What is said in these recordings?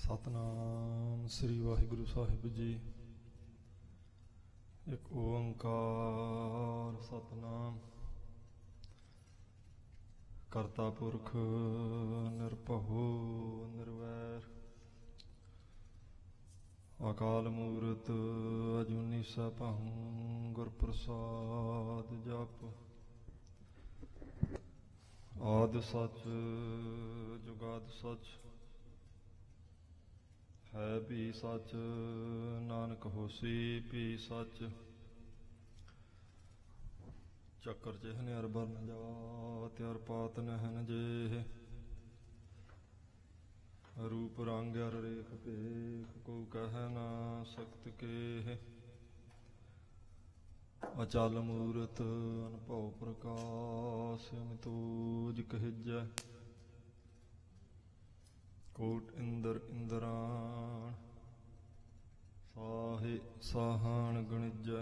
सतनाम श्री वाहिगुरु साहिब जी। एक ओंकार सतनाम। करता पुरख निरभउ निर्वैर, अकाल मूरत अजूनी सैभं गुर प्रसाद जप। आद सच जुगाद सच, है भी सच नानक होसी भी सच। चक्कर चिहन अर बरन जात अर पात नहन जेह, रूप रंग अर रेख पेख को कह ना सकत केह। अचल मूरत अनभव प्रकाश अमितोज कहिजै, कोट इंद्र इंद्राण साहे साहान गणिजै।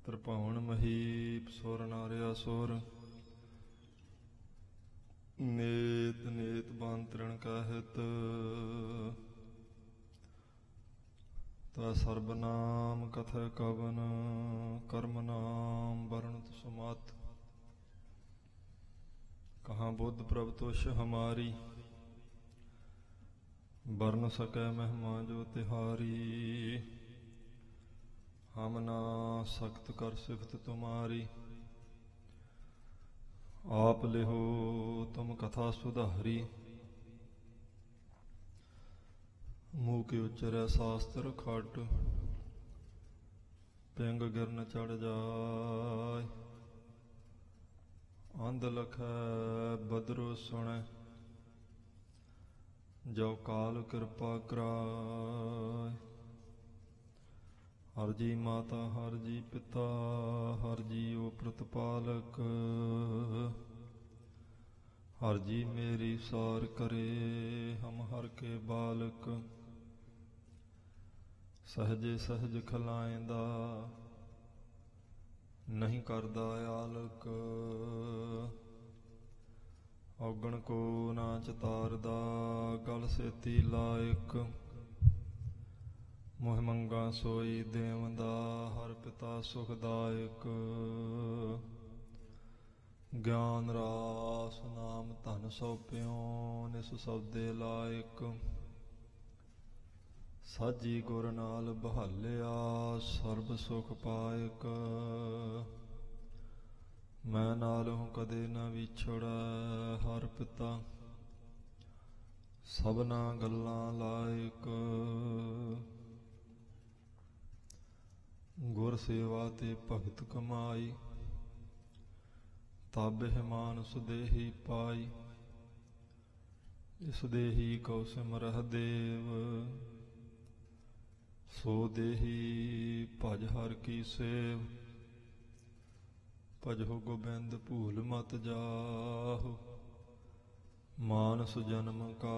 त्रिभुवन महीप सुर नर असुर, नेत नेत बांतरण कहत। तै सर्वनाम कथ कवन, कर्म नाम वर्णत सुमत। कहाँ बुद्ध प्रभ तुष हमारी, बरन सकै महिमा जो तिहारी। हम ना सख्त कर सिफत तुम्हारी, आप लिहो तुम कथा सुधारी। मुँह के उच्चरै शास्त्र खट, पिंग गिरन चढ़ जाय। अंध लखै बदरो सुनै, जो काल कृपा कराय। हर जी माता हर जी पिता, हर जी ओ प्रतिपालक। हर जी मेरी सार करे, हम हर के बालक। सहजे सहज खलाएंदा, नहीं करदा आलक। औगण को ना चतारदा, गल सेती लायक। मोह मंगा सोई देवंदा, हर पिता सुखदायक। ज्ञान रास नाम धन सौंप्यो, निस सौदे लायक। साजी गुर नाल बहालिया, सर्ब सुख पायक। मैं नाल हूँ कदे न विछड़ा, हर पिता सबना गल्लां लायक। गुर सेवा ते भगत कमाई, ताबे मानुस देही पाई। इस देही को सिमरह देव, सो देही भज हर की सेव। भजो गोबिंद भूल मत जाहु, मानस जन्म का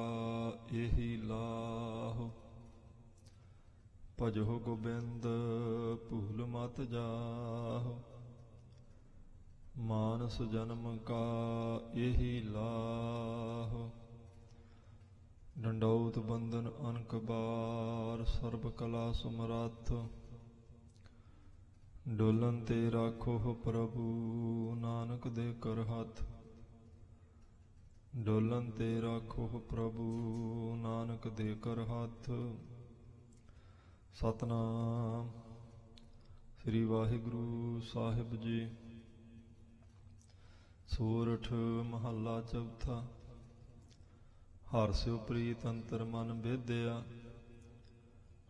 एही लाहु। भजो गोबिंद भूल मत जाहु, मानस जन्म का एही लाहु। डंडौत बंदन अनक बार, सर्ब कला समरथ। डोलन ते राखो प्रभु, नानक दे कर हथ। डोलन ते राखो प्रभु, नानक दे कर हथ। सतनाम श्री वाहिगुरु साहिब जी। सोरठ महला चौथा। हर स्यो प्रीत अंतर मन बेदया,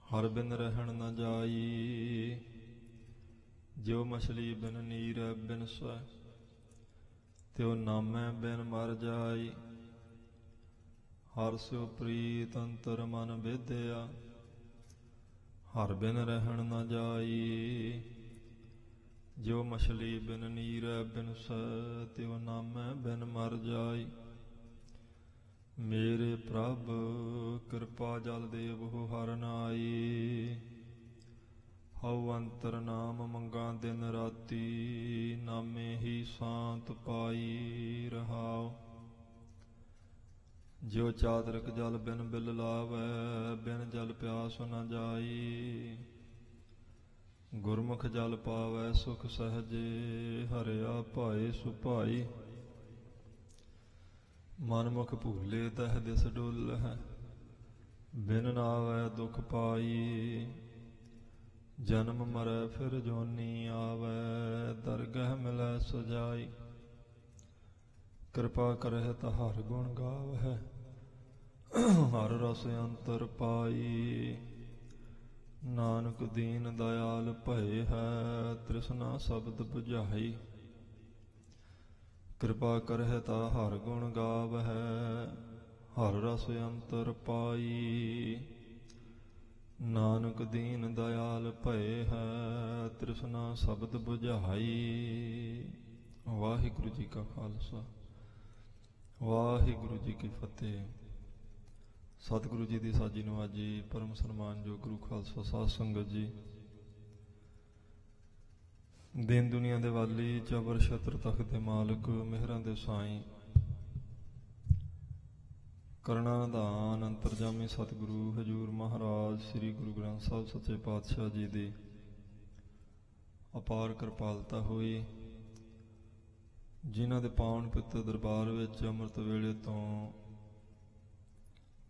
हर बिन रहन न जाई। जो मछली बिन नीर बिन सै, त्यो नामै बिन मर जाई। हर स्यो प्रीत अंतर मन बेदया, हर बिन रहन न जाई। जो मछली बिन नीर बिन सै, त्यो नामै बिन मर जाई। मेरे प्रभ कृपा जल देव हो हर नाई। हऊ अंतर नाम मंगा दिन राती, नामे ही शांत पाई रहाओ। ਜਿਉ ਚਾਦਰਕ ਜਲ ਬਿਨ ਬਿਲ ਲਾਵੈ, ਬਿਨ ਜਲ ਪਿਆਸ ਨ ਜਾਈ। ਗੁਰਮੁਖ ਜਲ ਪਾਵੈ ਸੁਖ ਸਹਜੇ, ਹਰਿਆ ਭਾਏ ਸੁਭਾਈ। ਮਨਮੁਖ ਭੂਲੇ ਤਹ ਦਿਸ ਡੋਲਹਿ, ਬਿਨ ਨਾਵੈ ਦੁਖ ਪਾਈ। ਜਨਮ ਮਰੈ ਫਿਰ ਜੋਨੀ ਆਵੈ, ਦਰਗਹਿ ਮਿਲੈ ਸਜਾਈ। ਕਿਰਪਾ ਕਰਹਿ ਤਾ ਹਰਿ ਗੁਣ ਗਾਵਹਿ, ਹਰਿ ਰਸ ਅੰਤਰ ਪਾਈ। ਨਾਨਕ ਦੀਨ ਦਇਆਲ ਭਏ ਹੈ, ਤ੍ਰਿਸ਼ਨਾ ਸ਼ਬਦ ਬੁਝਾਈ। ਕਿਰਪਾ ਕਰਹਿ ਤਾ ਹਰਿ ਗੁਣ ਗਾਵਹਿ, ਹਰਿ ਰਸ ਅੰਤਰ ਪਾਈ। ਨਾਨਕ ਦੀਨ ਦਇਆਲ ਭਏ ਹੈ, ਤ੍ਰਿਸ਼ਨਾ ਸ਼ਬਦ ਬੁਝਾਈ। ਵਾਹਿਗੁਰੂ ਜੀ ਕਾ ਖਾਲਸਾ, ਵਾਹਿਗੁਰੂ ਜੀ ਕੀ ਫਤਿਹ। ਸਤਿਗੁਰੂ ਜੀ ਦੀ ਸਾਜੀ ਨਵਾਜੀ, ਪਰਮ ਸਨਮਾਨਯੋਗ ਗੁਰੂ ਖਾਲਸਾ ਸਾਧ ਸੰਗਤ ਜੀ। ਦੀਨ ਦੁਨੀਆ ਦੇ ਵਾਲੀ, ਚਬਰ ਛਤਰ ਤਖਤ ਦੇ ਮਾਲਕ, ਮਿਹਰਾਂ ਦੇ ਸਾਈਂ, ਕਰਣਾ ਨਿਧਾਨ ਅੰਤਰਜਾਮੀ ਸਤਿਗੁਰੂ ਹਜ਼ੂਰ ਮਹਾਰਾਜ ਸ੍ਰੀ ਗੁਰੂ ਗ੍ਰੰਥ ਸਾਹਿਬ ਸੱਚੇ ਪਾਤਸ਼ਾਹ ਜੀ ਦੀ ਅਪਾਰ ਕਿਰਪਾਲਤਾ ਹੋਈ, ਜਿਨ੍ਹਾਂ ਦੇ ਪਾਵਨ ਪਵਿੱਤਰ ਦਰਬਾਰ ਵਿੱਚ ਅੰਮ੍ਰਿਤ ਵੇਲੇ ਤੋਂ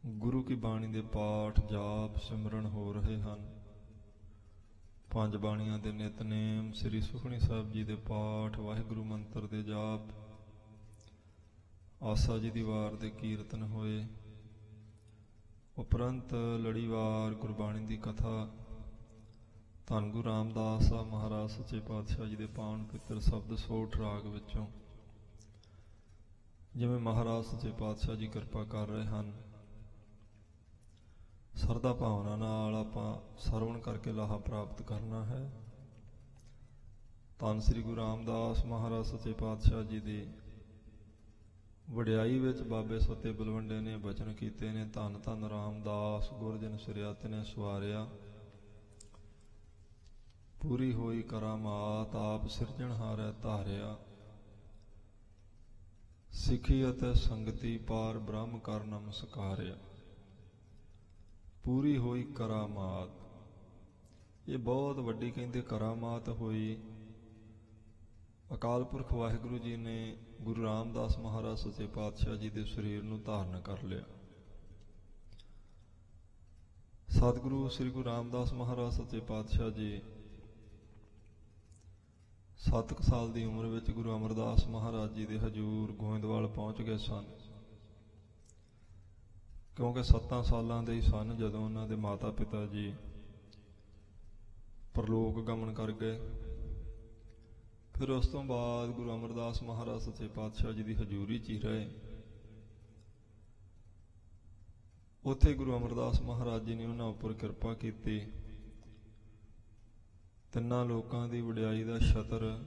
ਗੁਰੂ ਕੀ ਬਾਣੀ ਦੇ ਪਾਠ, ਜਾਪ, ਸਿਮਰਨ ਹੋ ਰਹੇ ਹਨ। ਪੰਜ ਬਾਣੀਆਂ ਦੇ ਨਿਤਨੇਮ, ਸ੍ਰੀ ਸੁਖਮਨੀ ਸਾਹਿਬ ਜੀ ਦੇ ਪਾਠ, ਵਾਹਿਗੁਰੂ ਮੰਤਰ ਦੇ ਜਾਪ, ਆਸਾ ਜੀ ਦੀ ਵਾਰ ਦੇ ਕੀਰਤਨ ਹੋਏ। ਉਪਰੰਤ ਲੜੀਵਾਰ ਗੁਰਬਾਣੀ ਦੀ ਕਥਾ ਧੰਨ ਗੁਰੂ ਰਾਮਦਾਸ ਮਹਾਰਾਜ ਸੱਚੇ ਪਾਤਸ਼ਾਹ ਜੀ ਦੇ ਪਾਵਨ ਪਵਿੱਤਰ ਸ਼ਬਦ ਸੋਠ ਰਾਗ ਵਿੱਚੋਂ ਜਿਵੇਂ ਮਹਾਰਾਜ ਸੱਚੇ ਪਾਤਸ਼ਾਹ ਜੀ ਕਿਰਪਾ ਕਰ ਰਹੇ ਹਨ, ਸਰਦਾ ਭਾਵਨਾ ਨਾਲ ਆਪਾਂ ਸਰਵਣ ਕਰਕੇ ਲਾਹਾ ਪ੍ਰਾਪਤ ਕਰਨਾ ਹੈ। ਧੰਨ ਸ੍ਰੀ ਗੁਰੂ ਰਾਮਦਾਸ ਮਹਾਰਾਜ ਸੱਚੇ ਪਾਤਸ਼ਾਹ ਜੀ ਦੀ ਵਡਿਆਈ ਵਿੱਚ ਬਾਬੇ ਸੱਤੇ ਬਲਵੰਡੇ ਨੇ ਬਚਨ ਕੀਤੇ ਨੇ। ਧੰਨ ਧੰਨ ਰਾਮਦਾਸ ਗੁਰਜਨ ਸਿਰਿਆ ਤਿਨੇ ਸਵਾਰਿਆ, ਪੂਰੀ ਹੋਈ ਕਰਾਮਾਤ ਆਪ ਸਿਰਜਣਹਾਰੈ ਧਾਰਿਆ। ਸਿੱਖੀ ਅਤੇ ਸੰਗਤੀ ਪਾਰ ਬ੍ਰਹਮ ਕਰ ਨਮਸਕਾਰਿਆ। ਪੂਰੀ ਹੋਈ ਕਰਾਮਾਤ, ਇਹ ਬਹੁਤ ਵੱਡੀ ਕਹਿੰਦੇ ਕਰਾਮਾਤ ਹੋਈ। ਅਕਾਲ ਪੁਰਖ ਵਾਹਿਗੁਰੂ ਜੀ ਨੇ ਗੁਰੂ ਰਾਮਦਾਸ ਮਹਾਰਾਜ ਸੱਚੇ ਪਾਤਸ਼ਾਹ ਜੀ ਦੇ ਸਰੀਰ ਨੂੰ ਧਾਰਨ ਕਰ ਲਿਆ। ਸਤਿਗੁਰੂ ਸ੍ਰੀ ਗੁਰੂ ਰਾਮਦਾਸ ਮਹਾਰਾਜ ਸੱਚੇ ਪਾਤਸ਼ਾਹ ਜੀ 7 ਸਾਲ ਦੀ ਉਮਰ ਵਿੱਚ ਗੁਰੂ ਅਮਰਦਾਸ ਮਹਾਰਾਜ ਜੀ ਦੇ ਹਜ਼ੂਰ ਗੋਇੰਦਵਾਲ ਪਹੁੰਚ ਗਏ ਸਨ। ਕਿਉਂਕਿ 7 ਸਾਲਾਂ ਦੇ ਹੀ ਸਨ ਜਦੋਂ ਉਹਨਾਂ ਦੇ ਮਾਤਾ ਪਿਤਾ ਜੀ ਪਰਲੋਕ ਗਮਨ ਕਰ ਗਏ। ਫਿਰ ਉਸ ਤੋਂ ਬਾਅਦ ਗੁਰੂ ਅਮਰਦਾਸ ਮਹਾਰਾਜ ਸੱਚੇ ਪਾਤਸ਼ਾਹ ਜੀ ਦੀ ਹਜ਼ੂਰੀ 'ਚ ਹੀ ਰਹੇ। ਉੱਥੇ ਗੁਰੂ ਅਮਰਦਾਸ ਮਹਾਰਾਜ ਜੀ ਨੇ ਉਹਨਾਂ ਉੱਪਰ ਕਿਰਪਾ ਕੀਤੀ। ਤਿੰਨਾਂ ਲੋਕਾਂ ਦੀ ਵਡਿਆਈ ਦਾ ਛਤਰ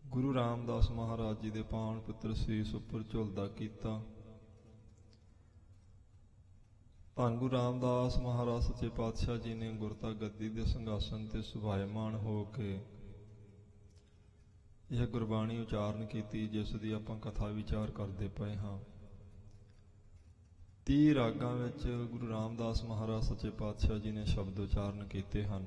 ਗੁਰੂ ਰਾਮਦਾਸ ਮਹਾਰਾਜ ਜੀ ਦੇ ਪਾਵਨ ਪੁੱਤਰ ਸੀਸ ਉੱਪਰ ਝੁਲਦਾ ਕੀਤਾ। ਧੰਨ ਗੁਰੂ ਰਾਮਦਾਸ ਮਹਾਰਾਜ ਸੱਚੇ ਪਾਤਸ਼ਾਹ ਜੀ ਨੇ ਗੁਰਤਾ ਗੱਦੀ ਦੇ ਸਿੰਘਾਸਨ ਤੇ ਸੁਭਾਇਮਾਨ ਹੋ ਕੇ ਇਹ ਗੁਰਬਾਣੀ ਉਚਾਰਨ ਕੀਤੀ, ਜਿਸ ਦੀ ਆਪਾਂ ਕਥਾ ਵਿਚਾਰ ਕਰਦੇ ਪਏ ਹਾਂ। 30 ਰਾਗਾਂ ਵਿੱਚ ਗੁਰੂ ਰਾਮਦਾਸ ਮਹਾਰਾਜ ਸੱਚੇ ਪਾਤਸ਼ਾਹ ਜੀ ਨੇ ਸ਼ਬਦ ਉਚਾਰਨ ਕੀਤੇ ਹਨ।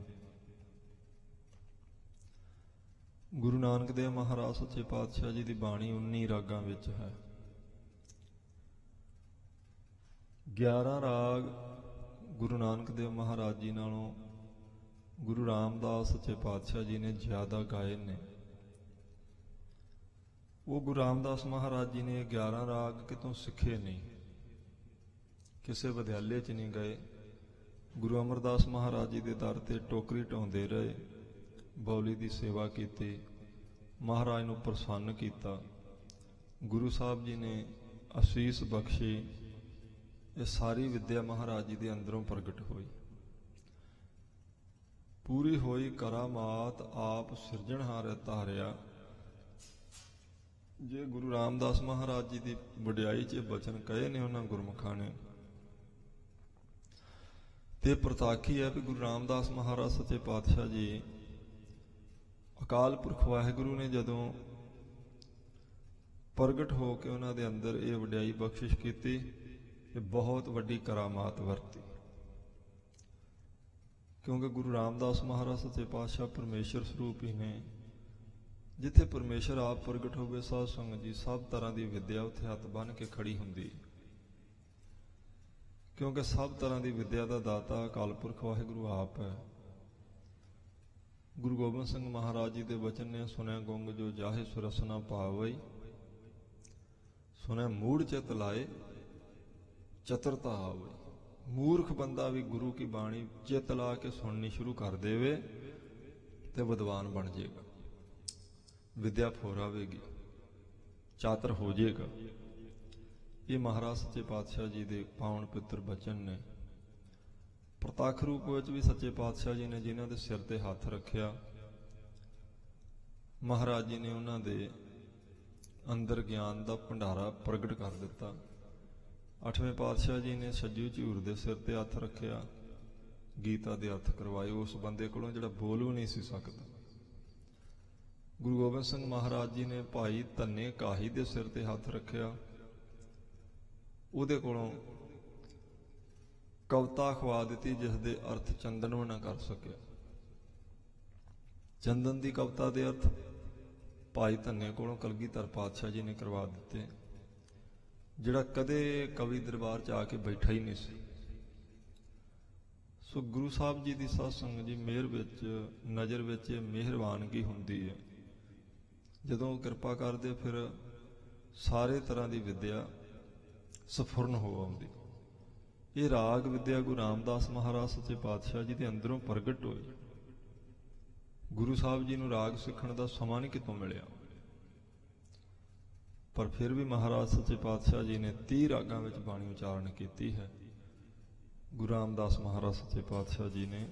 ਗੁਰੂ ਨਾਨਕ ਦੇਵ ਮਹਾਰਾਜ ਸੱਚੇ ਪਾਤਸ਼ਾਹ ਜੀ ਦੀ ਬਾਣੀ 19 ਰਾਗਾਂ ਵਿੱਚ ਹੈ। 11 ਰਾਗ ਗੁਰੂ ਨਾਨਕ ਦੇਵ ਮਹਾਰਾਜ ਜੀ ਨਾਲੋਂ ਗੁਰੂ ਰਾਮਦਾਸ ਸੱਚੇ ਪਾਤਸ਼ਾਹ ਜੀ ਨੇ ਜ਼ਿਆਦਾ ਗਾਏ ਨੇ। ਉਹ ਗੁਰੂ ਰਾਮਦਾਸ ਮਹਾਰਾਜ ਜੀ ਨੇ 11 ਰਾਗ ਕਿਤੋਂ ਸਿੱਖੇ ਨਹੀਂ, ਕਿਸੇ ਵਿਦਿਆਲੇ 'ਚ ਨਹੀਂ ਗਏ। ਗੁਰੂ ਅਮਰਦਾਸ ਮਹਾਰਾਜ ਜੀ ਦੇ ਦਰ ਤੇ ਟੋਕਰੀ ਢਾਉਂਦੇ ਰਹੇ, ਬੌਲੀ ਦੀ ਸੇਵਾ ਕੀਤੀ, ਮਹਾਰਾਜ ਨੂੰ ਪ੍ਰਸੰਨ ਕੀਤਾ। ਗੁਰੂ ਸਾਹਿਬ ਜੀ ਨੇ ਅਸੀਸ ਬਖਸ਼ੀ। ਇਹ ਸਾਰੀ ਵਿੱਦਿਆ ਮਹਾਰਾਜ ਜੀ ਦੇ ਅੰਦਰੋਂ ਪ੍ਰਗਟ ਹੋਈ। ਪੂਰੀ ਹੋਈ ਕਰਾਮਾਤ ਆਪ ਸਿਰਜਣਹਾਰੈ ਧਾਰਿਆ। ਜੇ ਗੁਰੂ ਰਾਮਦਾਸ ਮਹਾਰਾਜ ਜੀ ਦੀ ਵਡਿਆਈ 'ਚ ਬਚਨ ਕਹੇ ਨੇ ਉਹਨਾਂ ਗੁਰਮੁਖਾਂ ਨੇ, ਤੇ ਪ੍ਰਤਾਖੀ ਹੈ ਵੀ ਗੁਰੂ ਰਾਮਦਾਸ ਮਹਾਰਾਜ ਸੱਚੇ ਪਾਤਸ਼ਾਹ ਜੀ ਅਕਾਲ ਪੁਰਖ ਵਾਹਿਗੁਰੂ ਨੇ ਜਦੋਂ ਪ੍ਰਗਟ ਹੋ ਕੇ ਉਹਨਾਂ ਦੇ ਅੰਦਰ ਇਹ ਵਡਿਆਈ ਬਖਸ਼ਿਸ਼ ਕੀਤੀ, ਇਹ ਬਹੁਤ ਵੱਡੀ ਕਰਾਮਾਤ ਵਰਤੀ। ਕਿਉਂਕਿ ਗੁਰੂ ਰਾਮਦਾਸ ਮਹਾਰਾਜ ਸੱਚੇ ਪਾਤਸ਼ਾਹ ਪਰਮੇਸ਼ਰ ਸਰੂਪ ਹੀ ਨੇ। ਜਿੱਥੇ ਪਰਮੇਸ਼ਰ ਆਪ ਪ੍ਰਗਟ ਹੋਵੇ, ਸਾਧ ਸੰਗਤ ਜੀ, ਸਭ ਤਰ੍ਹਾਂ ਦੀ ਵਿਦਿਆ ਉੱਥੇ ਹੱਥ ਬੰਨ੍ਹ ਕੇ ਖੜੀ ਹੁੰਦੀ। ਕਿਉਂਕਿ ਸਭ ਤਰ੍ਹਾਂ ਦੀ ਵਿਦਿਆ ਦਾ ਦਾਤਾ ਅਕਾਲ ਪੁਰਖ ਵਾਹਿਗੁਰੂ ਆਪ ਹੈ। ਗੁਰੂ ਗੋਬਿੰਦ ਸਿੰਘ ਮਹਾਰਾਜ ਜੀ ਦੇ ਵਚਨ ਨੇ, ਸੁਣਿਆ ਗੁੰਗ ਜੋ ਜਾਹੇ ਸੁਰਸਨਾ ਪਾਵਈ, ਸੁਣਿਆ ਮੂੜ ਚਿਤ ਲਾਏ ਚਤੁਰਤਾ ਆਵਈ। ਮੂਰਖ ਬੰਦਾ ਵੀ ਗੁਰੂ ਕੀ ਬਾਣੀ ਚਿੱਤ ਲਾ ਕੇ ਸੁਣਨੀ ਸ਼ੁਰੂ ਕਰ ਦੇਵੇ ਤੇ ਵਿਦਵਾਨ ਬਣ ਜਾਏਗਾ, ਵਿਦਿਆ ਫੋਰਾਵੇਗੀ, ਚਾਤਰ ਹੋ ਜਾਏਗਾ। ਇਹ ਮਹਾਰਾਜ ਸੱਚੇ ਪਾਤਸ਼ਾਹ ਜੀ ਦੇ ਪਾਵਨ ਪਿੱਤਰ ਬਚਨ ਨੇ। ਪ੍ਰਤੱਖ ਰੂਪ ਵਿੱਚ ਵੀ ਸੱਚੇ ਪਾਤਸ਼ਾਹ ਜੀ ਨੇ ਜਿਨ੍ਹਾਂ ਦੇ ਸਿਰ ਤੇ ਹੱਥ ਰੱਖਿਆ, ਮਹਾਰਾਜ ਜੀ ਨੇ ਉਹਨਾਂ ਦੇ ਅੰਦਰ ਗਿਆਨ ਦਾ ਭੰਡਾਰਾ ਪ੍ਰਗਟ ਕਰ ਦਿੱਤਾ। 8ਵੇਂ ਪਾਤਸ਼ਾਹ ਜੀ ਨੇ ਸੱਜੂ ਝੂਰ ਦੇ ਸਿਰ ਤੇ ਹੱਥ ਰੱਖਿਆ, ਗੀਤਾ ਦੇ ਅਰਥ ਕਰਵਾਏ ਉਸ ਬੰਦੇ ਕੋਲੋਂ ਜਿਹੜਾ ਬੋਲ ਵੀ ਨਹੀਂ ਸੀ ਸਕਦਾ। ਗੁਰੂ ਗੋਬਿੰਦ ਸਿੰਘ ਮਹਾਰਾਜ ਜੀ ਨੇ ਭਾਈ ਧੰਨੇ ਕਾਹੀ ਦੇ ਸਿਰ ਤੇ ਹੱਥ ਰੱਖਿਆ, ਉਹਦੇ ਕੋਲੋਂ ਕਵਿਤਾ ਖਵਾ ਦਿੱਤੀ ਜਿਸ ਦੇ ਅਰਥ ਚੰਦਨ ਵੀ ਨਾ ਕਰ ਸਕਿਆ। ਚੰਦਨ ਦੀ ਕਵਿਤਾ ਦੇ ਅਰਥ ਭਾਈ ਧੰਨੇ ਕੋਲੋਂ ਕਲਗੀਧਰ ਪਾਤਸ਼ਾਹ ਜੀ ਨੇ ਕਰਵਾ ਦਿੱਤੇ, ਜਿਹੜਾ ਕਦੇ ਕਵੀ ਦਰਬਾਰ 'ਚ ਆ ਕੇ ਬੈਠਾ ਹੀ ਨਹੀਂ ਸੀ। ਸੋ ਗੁਰੂ ਸਾਹਿਬ ਜੀ ਦੀ ਸਾਧ ਸੰਗਤ ਜੀ ਮਿਹਰ ਵਿੱਚ, ਨਜ਼ਰ ਵਿੱਚ ਇਹ ਮਿਹਰਬਾਨਗੀ ਹੁੰਦੀ ਹੈ। ਜਦੋਂ ਉਹ ਕਿਰਪਾ ਕਰਦੇ ਫਿਰ ਸਾਰੇ ਤਰ੍ਹਾਂ ਦੀ ਵਿਦਿਆ ਸਫੁਰਨ ਹੋ ਆਉਂਦੀ। ਇਹ ਰਾਗ ਵਿਦਿਆ ਗੁਰੂ ਰਾਮਦਾਸ ਮਹਾਰਾਜ ਸੱਚੇ ਪਾਤਸ਼ਾਹ ਜੀ ਦੇ ਅੰਦਰੋਂ ਪ੍ਰਗਟ ਹੋਈ। ਗੁਰੂ ਸਾਹਿਬ ਜੀ ਨੂੰ ਰਾਗ ਸਿੱਖਣ ਦਾ ਸਮਾਂ ਨਹੀਂ ਕਿਤੋਂ ਮਿਲਿਆ, ਪਰ ਫਿਰ ਵੀ ਮਹਾਰਾਜ ਸੱਚੇ ਪਾਤਸ਼ਾਹ ਜੀ ਨੇ 30 ਰਾਗਾਂ ਵਿੱਚ ਬਾਣੀ ਉਚਾਰਨ ਕੀਤੀ ਹੈ। ਗੁਰੂ ਰਾਮਦਾਸ ਮਹਾਰਾਜ ਸੱਚੇ ਪਾਤਸ਼ਾਹ ਜੀ ਨੇ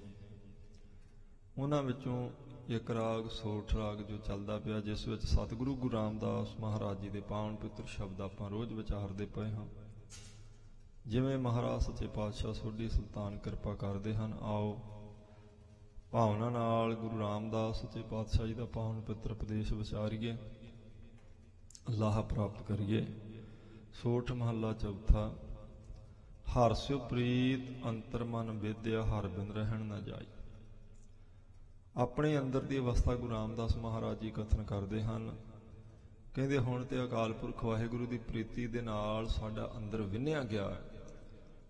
ਉਹਨਾਂ ਵਿੱਚੋਂ ਇੱਕ ਰਾਗ ਸੋਠ ਰਾਗ ਜੋ ਚੱਲਦਾ ਪਿਆ, ਜਿਸ ਵਿੱਚ ਸਤਿਗੁਰੂ ਗੁਰੂ ਰਾਮਦਾਸ ਮਹਾਰਾਜ ਜੀ ਦੇ ਪਾਵਨ ਪਿੱਤਰ ਸ਼ਬਦ ਆਪਾਂ ਰੋਜ਼ ਵਿਚਾਰਦੇ ਪਏ ਹਾਂ। ਜਿਵੇਂ ਮਹਾਰਾਜ ਸੱਚੇ ਪਾਤਸ਼ਾਹ ਸੋਢੀ ਸੁਲਤਾਨ ਕਿਰਪਾ ਕਰਦੇ ਹਨ, ਆਓ ਭਾਵਨਾ ਨਾਲ ਗੁਰੂ ਰਾਮਦਾਸ ਸੱਚੇ ਪਾਤਸ਼ਾਹ ਜੀ ਦਾ ਪਾਵਨ ਪਿੱਤਰ ਉਪਦੇਸ਼ ਵਿਚਾਰੀਏ, ਲਾਹਾ ਪ੍ਰਾਪਤ ਕਰੀਏ। ਸੋਠ ਮਹੱਲਾ ਚੌਥਾ। ਹਰਿ ਸਿਉ ਪ੍ਰੀਤ ਅੰਤਰ ਮਨ ਵਿਦਿਆ, ਹਰਿ ਬਿਨ ਰਹਿਣ ਨਾ ਜਾਈ। ਆਪਣੇ ਅੰਦਰ ਦੀ ਅਵਸਥਾ ਗੁਰੂ ਰਾਮਦਾਸ ਮਹਾਰਾਜ ਜੀ ਕਥਨ ਕਰਦੇ ਹਨ। ਕਹਿੰਦੇ ਹੁਣ ਤੇ ਅਕਾਲ ਪੁਰਖ ਵਾਹਿਗੁਰੂ ਦੀ ਪ੍ਰੀਤੀ ਦੇ ਨਾਲ ਸਾਡਾ ਅੰਦਰ ਵਿੰਨਿਆ ਗਿਆ ਹੈ।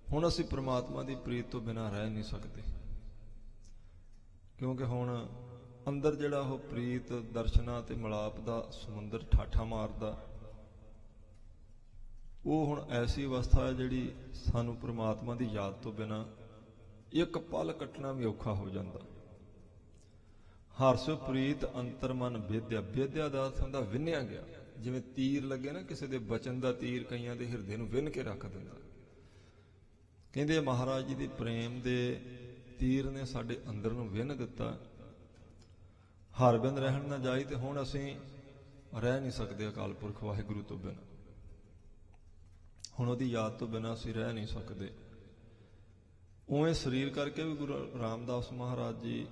ਹੁਣ ਅਸੀਂ ਪ੍ਰਮਾਤਮਾ ਦੀ ਪ੍ਰੀਤ ਤੋਂ ਬਿਨਾਂ ਰਹਿ ਨਹੀਂ ਸਕਦੇ, ਕਿਉਂਕਿ ਹੁਣ ਅੰਦਰ ਜਿਹੜਾ ਉਹ ਪ੍ਰੀਤ ਦਰਸ਼ਨਾਂ ਤੇ ਮਿਲਾਪ ਦਾ ਸਮੁੰਦਰ ਠਾਠਾ ਮਾਰਦਾ, ਉਹ ਹੁਣ ਐਸੀ ਅਵਸਥਾ ਹੈ ਜਿਹੜੀ ਸਾਨੂੰ ਪ੍ਰਮਾਤਮਾ ਦੀ ਯਾਦ ਤੋਂ ਬਿਨਾਂ ਇੱਕ ਪਲ ਕੱਟਣਾ ਵੀ ਔਖਾ ਹੋ ਜਾਂਦਾ। ਹਰਿ ਸਿਉ ਪ੍ਰੀਤ ਅੰਤਰ ਮਨ ਵਿਦਿਆ, ਵਿਦਿਆ ਦਾ ਅਰਥ ਹੁੰਦਾ ਵਿੰਨਿਆ ਗਿਆ। ਜਿਵੇਂ ਤੀਰ ਲੱਗੇ ਨਾ, ਕਿਸੇ ਦੇ ਬਚਨ ਦਾ ਤੀਰ ਕਈਆਂ ਦੇ ਹਿਰਦੇ ਨੂੰ ਵਿੰਨ ਕੇ ਰੱਖ ਦਿੰਦਾ। ਕਹਿੰਦੇ ਮਹਾਰਾਜ ਜੀ ਦੇ ਪ੍ਰੇਮ ਦੇ ਤੀਰ ਨੇ ਸਾਡੇ ਅੰਦਰ ਨੂੰ ਵਿੰਨ ਦਿੱਤਾ। ਹਰਿ ਬਿਨ ਰਹਿਣ ਨਾ ਜਾਈ, ਤੇ ਹੁਣ ਅਸੀਂ ਰਹਿ ਨਹੀਂ ਸਕਦੇ ਅਕਾਲ ਪੁਰਖ ਵਾਹਿਗੁਰੂ ਤੋਂ ਬਿਨਾਂ। ਹੁਣ ਉਹਦੀ ਯਾਦ ਤੋਂ ਬਿਨਾਂ ਅਸੀਂ ਰਹਿ ਨਹੀਂ ਸਕਦੇ। ਉਵੇਂ ਸਰੀਰ ਕਰਕੇ ਵੀ ਗੁਰੂ ਰਾਮਦਾਸ ਮਹਾਰਾਜ ਜੀ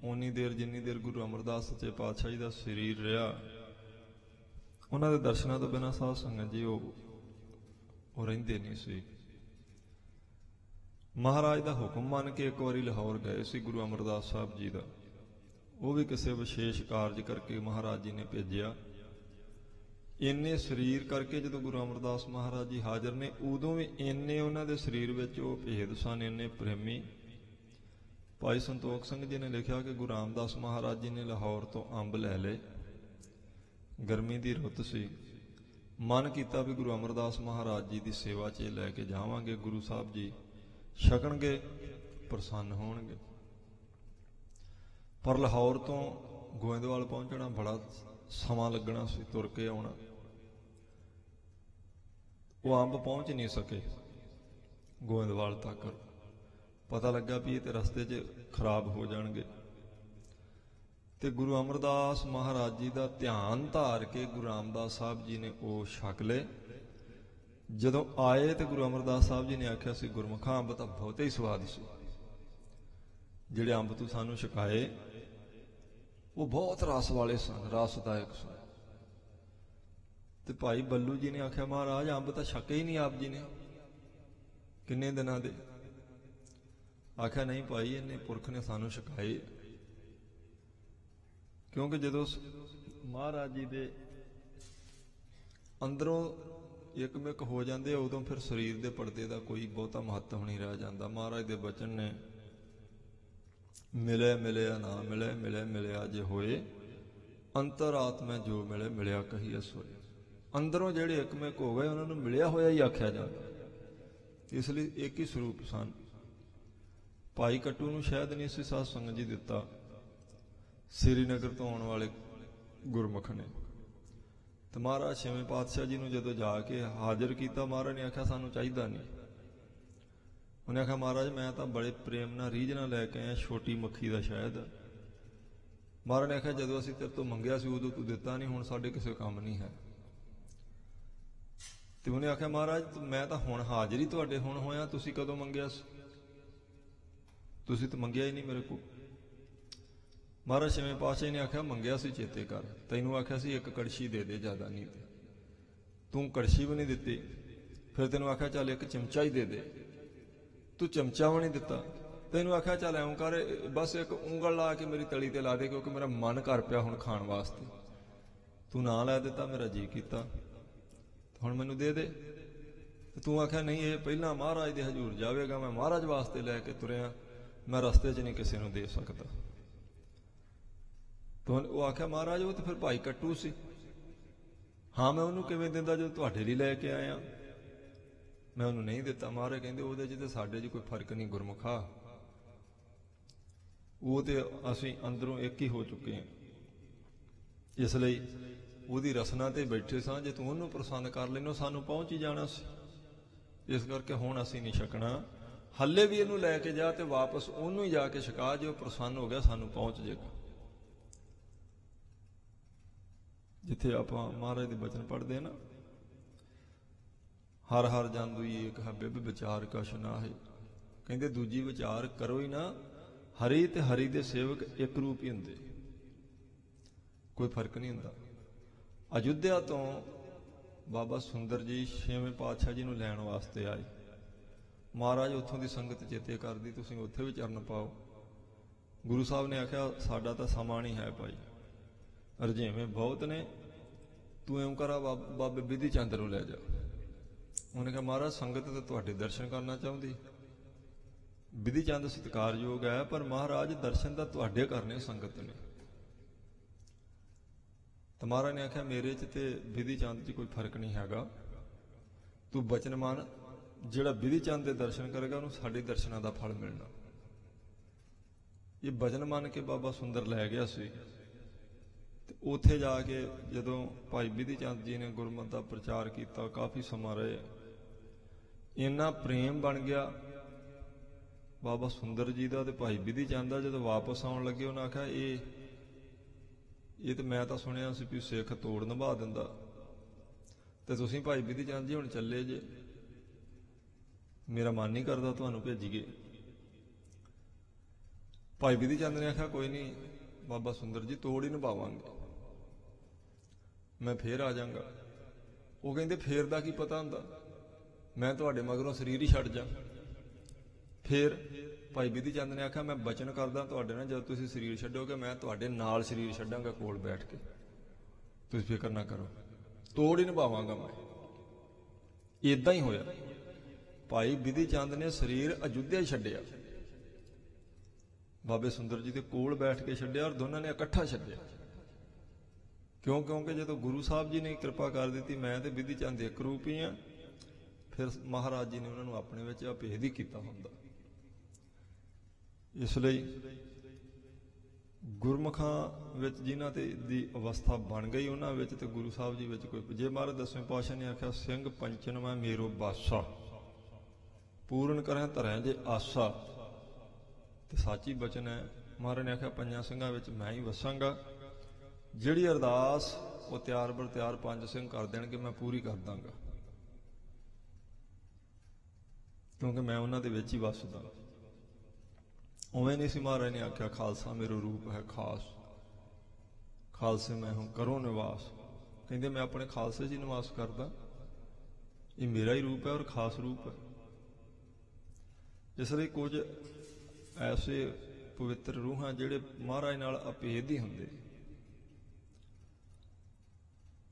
ਉਨੀ ਦੇਰ ਜਿੰਨੀ ਦੇਰ ਗੁਰੂ ਅਮਰਦਾਸ ਸੱਚੇ ਪਾਤਸ਼ਾਹ ਜੀ ਦਾ ਸਰੀਰ ਰਿਹਾ, ਉਹਨਾਂ ਦੇ ਦਰਸ਼ਨਾਂ ਤੋਂ ਬਿਨਾਂ ਸਾਧ ਸੰਗਤ ਜੀ ਉਹ ਰਹਿੰਦੇ ਨਹੀਂ ਸੀ। ਮਹਾਰਾਜ ਦਾ ਹੁਕਮ ਮੰਨ ਕੇ ਇੱਕ ਵਾਰੀ ਲਾਹੌਰ ਗਏ ਸੀ ਗੁਰੂ ਅਮਰਦਾਸ ਸਾਹਿਬ ਜੀ ਦਾ। ਉਹ ਵੀ ਕਿਸੇ ਵਿਸ਼ੇਸ਼ ਕਾਰਜ ਕਰਕੇ ਮਹਾਰਾਜ ਜੀ ਨੇ ਭੇਜਿਆ। ਇੰਨੇ ਸਰੀਰ ਕਰਕੇ ਜਦੋਂ ਗੁਰੂ ਅਮਰਦਾਸ ਮਹਾਰਾਜ ਜੀ ਹਾਜ਼ਰ ਨੇ, ਉਦੋਂ ਵੀ ਇੰਨੇ ਉਹਨਾਂ ਦੇ ਸਰੀਰ ਵਿੱਚ ਉਹ ਭੇਦ ਸਨ, ਇੰਨੇ ਪ੍ਰੇਮੀ। ਭਾਈ ਸੰਤੋਖ ਸਿੰਘ ਜੀ ਨੇ ਲਿਖਿਆ ਕਿ ਗੁਰੂ ਰਾਮਦਾਸ ਮਹਾਰਾਜ ਜੀ ਨੇ ਲਾਹੌਰ ਤੋਂ ਅੰਬ ਲੈ ਲਏ। ਗਰਮੀ ਦੀ ਰੁੱਤ ਸੀ। ਮਨ ਕੀਤਾ ਵੀ ਗੁਰੂ ਅਮਰਦਾਸ ਮਹਾਰਾਜ ਜੀ ਦੀ ਸੇਵਾ 'ਚ ਲੈ ਕੇ ਜਾਵਾਂਗੇ, ਗੁਰੂ ਸਾਹਿਬ ਜੀ ਛਕਣਗੇ, ਪ੍ਰਸੰਨ ਹੋਣਗੇ। ਪਰ ਲਾਹੌਰ ਤੋਂ ਗੋਇੰਦਵਾਲ ਪਹੁੰਚਣਾ ਬੜਾ ਸਮਾਂ ਲੱਗਣਾ ਸੀ, ਤੁਰ ਕੇ ਆਉਣਾ। ਉਹ ਅੰਬ ਪਹੁੰਚ ਨਹੀਂ ਸਕੇ ਗੋਇੰਦਵਾਲ ਤੱਕ। ਪਤਾ ਲੱਗਾ ਵੀ ਇਹ ਤੇ ਰਸਤੇ 'ਚ ਖਰਾਬ ਹੋ ਜਾਣਗੇ, ਤੇ ਗੁਰੂ ਅਮਰਦਾਸ ਮਹਾਰਾਜ ਜੀ ਦਾ ਧਿਆਨ ਧਾਰ ਕੇ ਗੁਰੂ ਰਾਮਦਾਸ ਸਾਹਿਬ ਜੀ ਨੇ ਉਹ ਛਕ ਲਏ। ਜਦੋਂ ਆਏ ਤੇ ਗੁਰੂ ਅਮਰਦਾਸ ਸਾਹਿਬ ਜੀ ਨੇ ਆਖਿਆ ਸੀ, ਗੁਰਮੁਖਾਂ ਅੰਬ ਤਾਂ ਬਹੁਤੇ ਹੀ ਸਵਾਦ ਸੀ, ਜਿਹੜੇ ਅੰਬ ਤੂੰ ਸਾਨੂੰ ਛਕਾਏ ਉਹ ਬਹੁਤ ਰਸ ਵਾਲੇ ਸਨ, ਰਸਦਾਇਕ ਸਨ। ਤੇ ਭਾਈ ਬੱਲੂ ਜੀ ਨੇ ਆਖਿਆ ਮਹਾਰਾਜ ਅੰਬ ਤਾਂ ਛਕੇ ਹੀ ਨਹੀਂ ਆਪ ਜੀ ਨੇ ਕਿੰਨੇ ਦਿਨਾਂ ਦੇ। ਆਖਿਆ ਨਹੀਂ ਭਾਈ ਇਹਨੇ ਪੁਰਖ ਨੇ ਸਾਨੂੰ ਛਕਾਏ। ਕਿਉਂਕਿ ਜਦੋਂ ਮਹਾਰਾਜ ਜੀ ਦੇ ਅੰਦਰੋਂ ਇੱਕਮਿਕ ਹੋ ਜਾਂਦੇ ਆ ਉਦੋਂ ਫਿਰ ਸਰੀਰ ਦੇ ਪਰਦੇ ਦਾ ਕੋਈ ਬਹੁਤਾ ਮਹੱਤਵ ਨਹੀਂ ਰਹਿ ਜਾਂਦਾ। ਮਹਾਰਾਜ ਦੇ ਬਚਨ ਨੇ ਮਿਲੇ ਮਿਲਿਆ ਨਾ ਮਿਲੇ ਮਿਲੇ ਮਿਲਿਆ ਜੇ ਹੋਏ ਅੰਤਰਾਤਮਾ ਜੋ ਮਿਲੇ ਮਿਲਿਆ ਕਹੀਏ ਸੋਏ। ਅੰਦਰੋਂ ਜਿਹੜੇ ਇੱਕਮਿਕ ਹੋ ਗਏ ਉਹਨਾਂ ਨੂੰ ਮਿਲਿਆ ਹੋਇਆ ਹੀ ਆਖਿਆ ਜਾਂਦਾ। ਇਸ ਲਈ ਇੱਕ ਹੀ ਸਰੂਪ ਸਨ। ਭਾਈ ਕੱਟੂ ਨੂੰ ਸ਼ਾਇਦ ਨਹੀਂ ਸੀ ਸਾਧ ਸੰਗਤ ਜੀ ਦਿੱਤਾ ਸ੍ਰੀਨਗਰ ਤੋਂ ਆਉਣ ਵਾਲੇ ਗੁਰਮੁਖ ਨੇ। ਤੇ ਮਹਾਰਾਜ ਛੇਵੇਂ ਪਾਤਸ਼ਾਹ ਜੀ ਨੂੰ ਜਦੋਂ ਜਾ ਕੇ ਹਾਜ਼ਰ ਕੀਤਾ ਮਹਾਰਾਜ ਨੇ ਆਖਿਆ ਸਾਨੂੰ ਚਾਹੀਦਾ ਨਹੀਂ। ਉਹਨੇ ਆਖਿਆ ਮਹਾਰਾਜ ਮੈਂ ਤਾਂ ਬੜੇ ਪ੍ਰੇਮ ਨਾਲ ਰੀਝ ਨਾਲ ਲੈ ਕੇ ਆਇਆ ਛੋਟੀ ਮੱਖੀ ਦਾ ਸ਼ਹਿਦ। ਮਹਾਰਾਜ ਨੇ ਆਖਿਆ ਜਦੋਂ ਅਸੀਂ ਤੇਰੇ ਤੋਂ ਮੰਗਿਆ ਸੀ ਉਦੋਂ ਤੂੰ ਦਿੱਤਾ ਨਹੀਂ, ਹੁਣ ਸਾਡੇ ਕਿਸੇ ਕੰਮ ਨਹੀਂ ਹੈ। ਤੇ ਉਹਨੇ ਆਖਿਆ ਮਹਾਰਾਜ ਮੈਂ ਤਾਂ ਹੁਣ ਹਾਜ਼ਰ ਹੀ ਤੁਹਾਡੇ ਹੁਣ ਹੋਇਆ, ਤੁਸੀਂ ਕਦੋਂ ਮੰਗਿਆ ਸੀ? ਤੁਸੀਂ ਤਾਂ ਮੰਗਿਆ ਹੀ ਨਹੀਂ ਮੇਰੇ ਕੋਲ। ਮਹਾਰਾਜ ਛੇਵੇਂ ਪਾਤਸ਼ਾਹ ਨੇ ਆਖਿਆ ਮੰਗਿਆ ਸੀ ਚੇਤੇ ਕਰ, ਤੈਨੂੰ ਆਖਿਆ ਸੀ ਇੱਕ ਕੜਛੀ ਦੇ ਦੇ ਜ਼ਿਆਦਾ ਨਹੀਂ ਦੇ, ਤੂੰ ਕੜਛੀ ਵੀ ਨਹੀਂ ਦਿੱਤੀ। ਫਿਰ ਤੈਨੂੰ ਆਖਿਆ ਚੱਲ ਇੱਕ ਚਮਚਾ ਹੀ ਦੇ ਦੇ, ਤੂੰ ਚਮਚਾ ਵੀ ਨਹੀਂ ਦਿੱਤਾ। ਤੈਨੂੰ ਆਖਿਆ ਚੱਲ ਐਂ ਕਰ ਬਸ ਇੱਕ ਉਂਗਲ ਲਾ ਕੇ ਮੇਰੀ ਤਲੀ ਤੇ ਲਾ ਦੇ ਕਿਉਂਕਿ ਮੇਰਾ ਮਨ ਕਰ ਪਿਆ ਹੁਣ ਖਾਣ ਵਾਸਤੇ। ਤੂੰ ਨਾ ਲੈ ਦਿੱਤਾ, ਮੇਰਾ ਜੀ ਕੀਤਾ, ਹੁਣ ਮੈਨੂੰ ਦੇ ਦੇ। ਤੂੰ ਆਖਿਆ ਨਹੀਂ ਇਹ ਪਹਿਲਾਂ ਮਹਾਰਾਜ ਦੇ ਹਜ਼ੂਰ ਜਾਵੇਗਾ, ਮੈਂ ਮਹਾਰਾਜ ਵਾਸਤੇ ਲੈ ਕੇ ਤੁਰਿਆ, ਮੈਂ ਰਸਤੇ 'ਚ ਨਹੀਂ ਕਿਸੇ ਨੂੰ ਦੇ ਸਕਦਾ। ਉਹ ਆਖਿਆ ਮਹਾਰਾਜ ਉਹ ਤਾਂ ਫਿਰ ਭਾਈ ਕੱਟੂ ਸੀ। ਹਾਂ ਮੈਂ ਉਹਨੂੰ ਕਿਵੇਂ ਦਿੰਦਾ ਜਦੋਂ ਤੁਹਾਡੇ ਲਈ ਲੈ ਕੇ ਆਇਆ, ਮੈਂ ਉਹਨੂੰ ਨਹੀਂ ਦਿੱਤਾ। ਮਹਾਰਾਜ ਕਹਿੰਦੇ ਉਹਦੇ 'ਚ ਤੇ ਸਾਡੇ 'ਚ ਕੋਈ ਫਰਕ ਨਹੀਂ ਗੁਰਮੁਖਾ, ਉਹ ਤੇ ਅਸੀਂ ਅੰਦਰੋਂ ਇੱਕ ਹੀ ਹੋ ਚੁੱਕੇ ਹਾਂ। ਇਸ ਲਈ ਉਹਦੀ ਰਸਨਾ ਤੇ ਬੈਠੇ ਸਾਂ, ਜੇ ਤੂੰ ਉਹਨੂੰ ਪਸੰਦ ਕਰ ਲੈਨੋ ਸਾਨੂੰ ਪਹੁੰਚ ਹੀ ਜਾਣਾ ਸੀ। ਇਸ ਕਰਕੇ ਹੁਣ ਅਸੀਂ ਨਹੀਂ ਛਕਣਾ, ਹੱਲੇ ਵੀ ਇਹਨੂੰ ਲੈ ਕੇ ਜਾ ਤੇ ਵਾਪਸ ਉਹਨੂੰ ਹੀ ਜਾ ਕੇ ਛਕਾ, ਜੇ ਉਹ ਪ੍ਰਸੰਨ ਹੋ ਗਿਆ ਸਾਨੂੰ ਪਹੁੰਚ ਜਾਏਗਾ। ਜਿੱਥੇ ਆਪਾਂ ਮਹਾਰਾਜ ਦੇ ਬਚਨ ਪੜ੍ਹਦੇ ਨਾ, ਹਰ ਹਰ ਜਨ ਦੁਈ ਏਕ ਹੈ ਬਿਬ ਵਿਚਾਰ ਕਛ ਨਾਹਿ। ਕਹਿੰਦੇ ਦੂਜੀ ਵਿਚਾਰ ਕਰੋ ਹੀ ਨਾ, ਹਰੀ ਤੇ ਹਰੀ ਦੇ ਸੇਵਕ ਇੱਕ ਰੂਪ ਹੀ ਹੁੰਦੇ, ਕੋਈ ਫਰਕ ਨਹੀਂ ਹੁੰਦਾ। ਅਯੁੱਧਿਆ ਤੋਂ ਬਾਬਾ ਸੁੰਦਰ ਜੀ ਛੇਵੇਂ ਪਾਤਸ਼ਾਹ ਜੀ ਨੂੰ ਲੈਣ ਵਾਸਤੇ ਆਏ। ਮਹਾਰਾਜ ਉੱਥੋਂ ਦੀ ਸੰਗਤ ਚੇਤੇ ਕਰਦੀ ਤੁਸੀਂ ਉੱਥੇ ਵੀ ਚਰਨ ਪਾਓ। ਗੁਰੂ ਸਾਹਿਬ ਨੇ ਆਖਿਆ ਸਾਡਾ ਤਾਂ ਸਮਾਂ ਨਹੀਂ ਹੈ ਭਾਈ, ਰਜੇਵੇਂ ਬਹੁਤ ਨੇ, ਤੂੰ ਇਉਂ ਕਰਾ ਬਾਬੇ ਬਿਧੀ ਚੰਦ ਨੂੰ ਲੈ ਜਾ। ਉਹਨੇ ਕਿਹਾ ਮਹਾਰਾਜ ਸੰਗਤ ਤਾਂ ਤੁਹਾਡੇ ਦਰਸ਼ਨ ਕਰਨਾ ਚਾਹੁੰਦੀ। ਬਿਧੀ ਚੰਦ ਸਤਿਕਾਰਯੋਗ ਹੈ ਪਰ ਮਹਾਰਾਜ ਦਰਸ਼ਨ ਤਾਂ ਤੁਹਾਡੇ ਕਰਨੇ ਸੰਗਤ ਨੇ। ਤਾਂ ਮਹਾਰਾਜ ਨੇ ਆਖਿਆ ਮੇਰੇ 'ਚ ਤੇ ਬਿਧੀ ਚੰਦ 'ਚ ਕੋਈ ਫਰਕ ਨਹੀਂ ਹੈਗਾ, ਤੂੰ ਬਚਨ ਮੰਨ, ਜਿਹੜਾ ਬਿਧੀ ਚੰਦ ਦੇ ਦਰਸ਼ਨ ਕਰੇਗਾ ਉਹਨੂੰ ਸਾਡੇ ਦਰਸ਼ਨਾਂ ਦਾ ਫਲ ਮਿਲਣਾ। ਇਹ ਬਚਨ ਮੰਨ ਕੇ ਬਾਬਾ ਸੁੰਦਰ ਲੈ ਗਿਆ ਸੀ। ਤੇ ਉੱਥੇ ਜਾ ਕੇ ਜਦੋਂ ਭਾਈ ਬਿਧੀ ਚੰਦ ਜੀ ਨੇ ਗੁਰਮਤਿ ਦਾ ਪ੍ਰਚਾਰ ਕੀਤਾ, ਕਾਫੀ ਸਮਾਂ ਰਹੇ, ਇੰਨਾ ਪ੍ਰੇਮ ਬਣ ਗਿਆ ਬਾਬਾ ਸੁੰਦਰ ਜੀ ਦਾ ਤੇ ਭਾਈ ਬਿਧੀ ਚੰਦ ਦਾ। ਜਦੋਂ ਵਾਪਸ ਆਉਣ ਲੱਗੇ ਉਹਨਾਂ ਆਖਿਆ ਇਹ ਤੇ ਮੈਂ ਤਾਂ ਸੁਣਿਆ ਸੀ ਵੀ ਸਿੱਖ ਤੋੜ ਨਿਭਾ ਦਿੰਦਾ, ਤੇ ਤੁਸੀਂ ਭਾਈ ਬਿਧੀ ਚੰਦ ਜੀ ਹੁਣ ਚੱਲੇ ਜੇ, ਮੇਰਾ ਮਨ ਨਹੀਂ ਕਰਦਾ ਤੁਹਾਨੂੰ ਭੇਜੀਏ। ਭਾਈ ਬਿਧੀ ਚੰਦ ਨੇ ਆਖਿਆ ਕੋਈ ਨਹੀਂ ਬਾਬਾ ਸੁੰਦਰ ਜੀ ਤੋੜ ਹੀ ਨਿਭਾਵਾਂਗੇ, ਮੈਂ ਫੇਰ ਆ ਜਾਵਾਂਗਾ। ਉਹ ਕਹਿੰਦੇ ਫੇਰ ਦਾ ਕੀ ਪਤਾ ਹੁੰਦਾ, ਮੈਂ ਤੁਹਾਡੇ ਮਗਰੋਂ ਸਰੀਰ ਹੀ ਛੱਡ ਜਾ। ਫੇਰ ਭਾਈ ਬਿਧੀ ਚੰਦ ਨੇ ਆਖਿਆ ਮੈਂ ਬਚਨ ਕਰਦਾ ਤੁਹਾਡੇ ਨਾਲ, ਜਦੋਂ ਤੁਸੀਂ ਸਰੀਰ ਛੱਡੋਗੇ ਮੈਂ ਤੁਹਾਡੇ ਨਾਲ ਸਰੀਰ ਛੱਡਾਂਗਾ ਕੋਲ ਬੈਠ ਕੇ, ਤੁਸੀਂ ਫਿਕਰ ਨਾ ਕਰੋ, ਤੋੜ ਹੀ ਨਿਭਾਵਾਂਗਾ ਮੈਂ। ਏਦਾਂ ਹੀ ਹੋਇਆ। ਭਾਈ ਬਿਧੀ ਚੰਦ ਨੇ ਸਰੀਰ ਅਯੁੱਧਿਆ ਹੀ ਛੱਡਿਆ, ਬਾਬੇ ਸੁੰਦਰ ਜੀ ਦੇ ਕੋਲ ਬੈਠ ਕੇ ਛੱਡਿਆ, ਔਰ ਦੋਨਾਂ ਨੇ ਇਕੱਠਾ ਛੱਡਿਆ। ਕਿਉਂਕਿ ਜਦੋਂ ਗੁਰੂ ਸਾਹਿਬ ਜੀ ਨੇ ਕਿਰਪਾ ਕਰ ਦਿੱਤੀ, ਮੈਂ ਤੇ ਬਿਧੀ ਚੰਦ ਇੱਕ ਰੂਪ ਹੀ ਆ, ਫਿਰ ਮਹਾਰਾਜ ਜੀ ਨੇ ਉਹਨਾਂ ਨੂੰ ਆਪਣੇ ਵਿੱਚ ਅਭੇਦ ਹੀ ਕੀਤਾ ਹੁੰਦਾ। ਇਸ ਲਈ ਗੁਰਮੁਖਾਂ ਵਿੱਚ ਜਿਨ੍ਹਾਂ ਤੇ ਦੀ ਅਵਸਥਾ ਬਣ ਗਈ ਉਹਨਾਂ ਵਿੱਚ ਤੇ ਗੁਰੂ ਸਾਹਿਬ ਜੀ ਵਿੱਚ ਕੋਈ, ਜੇ ਮਹਾਰਾਜ ਦਸਵੇਂ ਪਾਤਸ਼ਾਹ ਨੇ ਆਖਿਆ ਸਿੰਘ ਪੰਚਨ ਮੈਂ ਮੇਰੋ ਬਾਸਾ, ਪੂਰਨ ਕਰਾਂ ਧਰਿਆ ਜੇ ਆਸਾ, ਤੇ ਸਾਚੀ ਬਚਨ ਹੈ। ਮਹਾਰਾਜ ਨੇ ਆਖਿਆ ਪੰਜਾਂ ਸਿੰਘਾਂ ਵਿੱਚ ਮੈਂ ਹੀ ਵਸਾਂਗਾ, ਜਿਹੜੀ ਅਰਦਾਸ ਉਹ ਤਿਆਰ ਬਰ ਤਿਆਰ ਪੰਜ ਸਿੰਘ ਕਰ ਦੇਣਗੇ ਮੈਂ ਪੂਰੀ ਕਰ ਦਾਂਗਾ, ਕਿਉਂਕਿ ਮੈਂ ਉਹਨਾਂ ਦੇ ਵਿੱਚ ਹੀ ਵਸਦਾ। ਉਵੇਂ ਨਹੀਂ ਸੀ ਮਹਾਰਾਜ ਨੇ ਆਖਿਆ ਖਾਲਸਾ ਮੇਰਾ ਰੂਪ ਹੈ ਖਾਸ, ਖਾਲਸੇ ਮੈਂ ਹੂੰ ਕਰੋ ਨਿਵਾਸ, ਕਹਿੰਦੇ ਮੈਂ ਆਪਣੇ ਖਾਲਸੇ 'ਚ ਹੀ ਨਿਵਾਸ ਕਰਦਾ, ਇਹ ਮੇਰਾ ਹੀ ਰੂਪ ਹੈ ਔਰ ਖਾਸ ਰੂਪ ਹੈ। ਇਸ ਲਈ ਕੁਝ ਐਸੇ ਪਵਿੱਤਰ ਰੂਹਾਂ ਜਿਹੜੇ ਮਹਾਰਾਜ ਨਾਲ ਅਭੇਦ ਹੀ ਹੁੰਦੇ,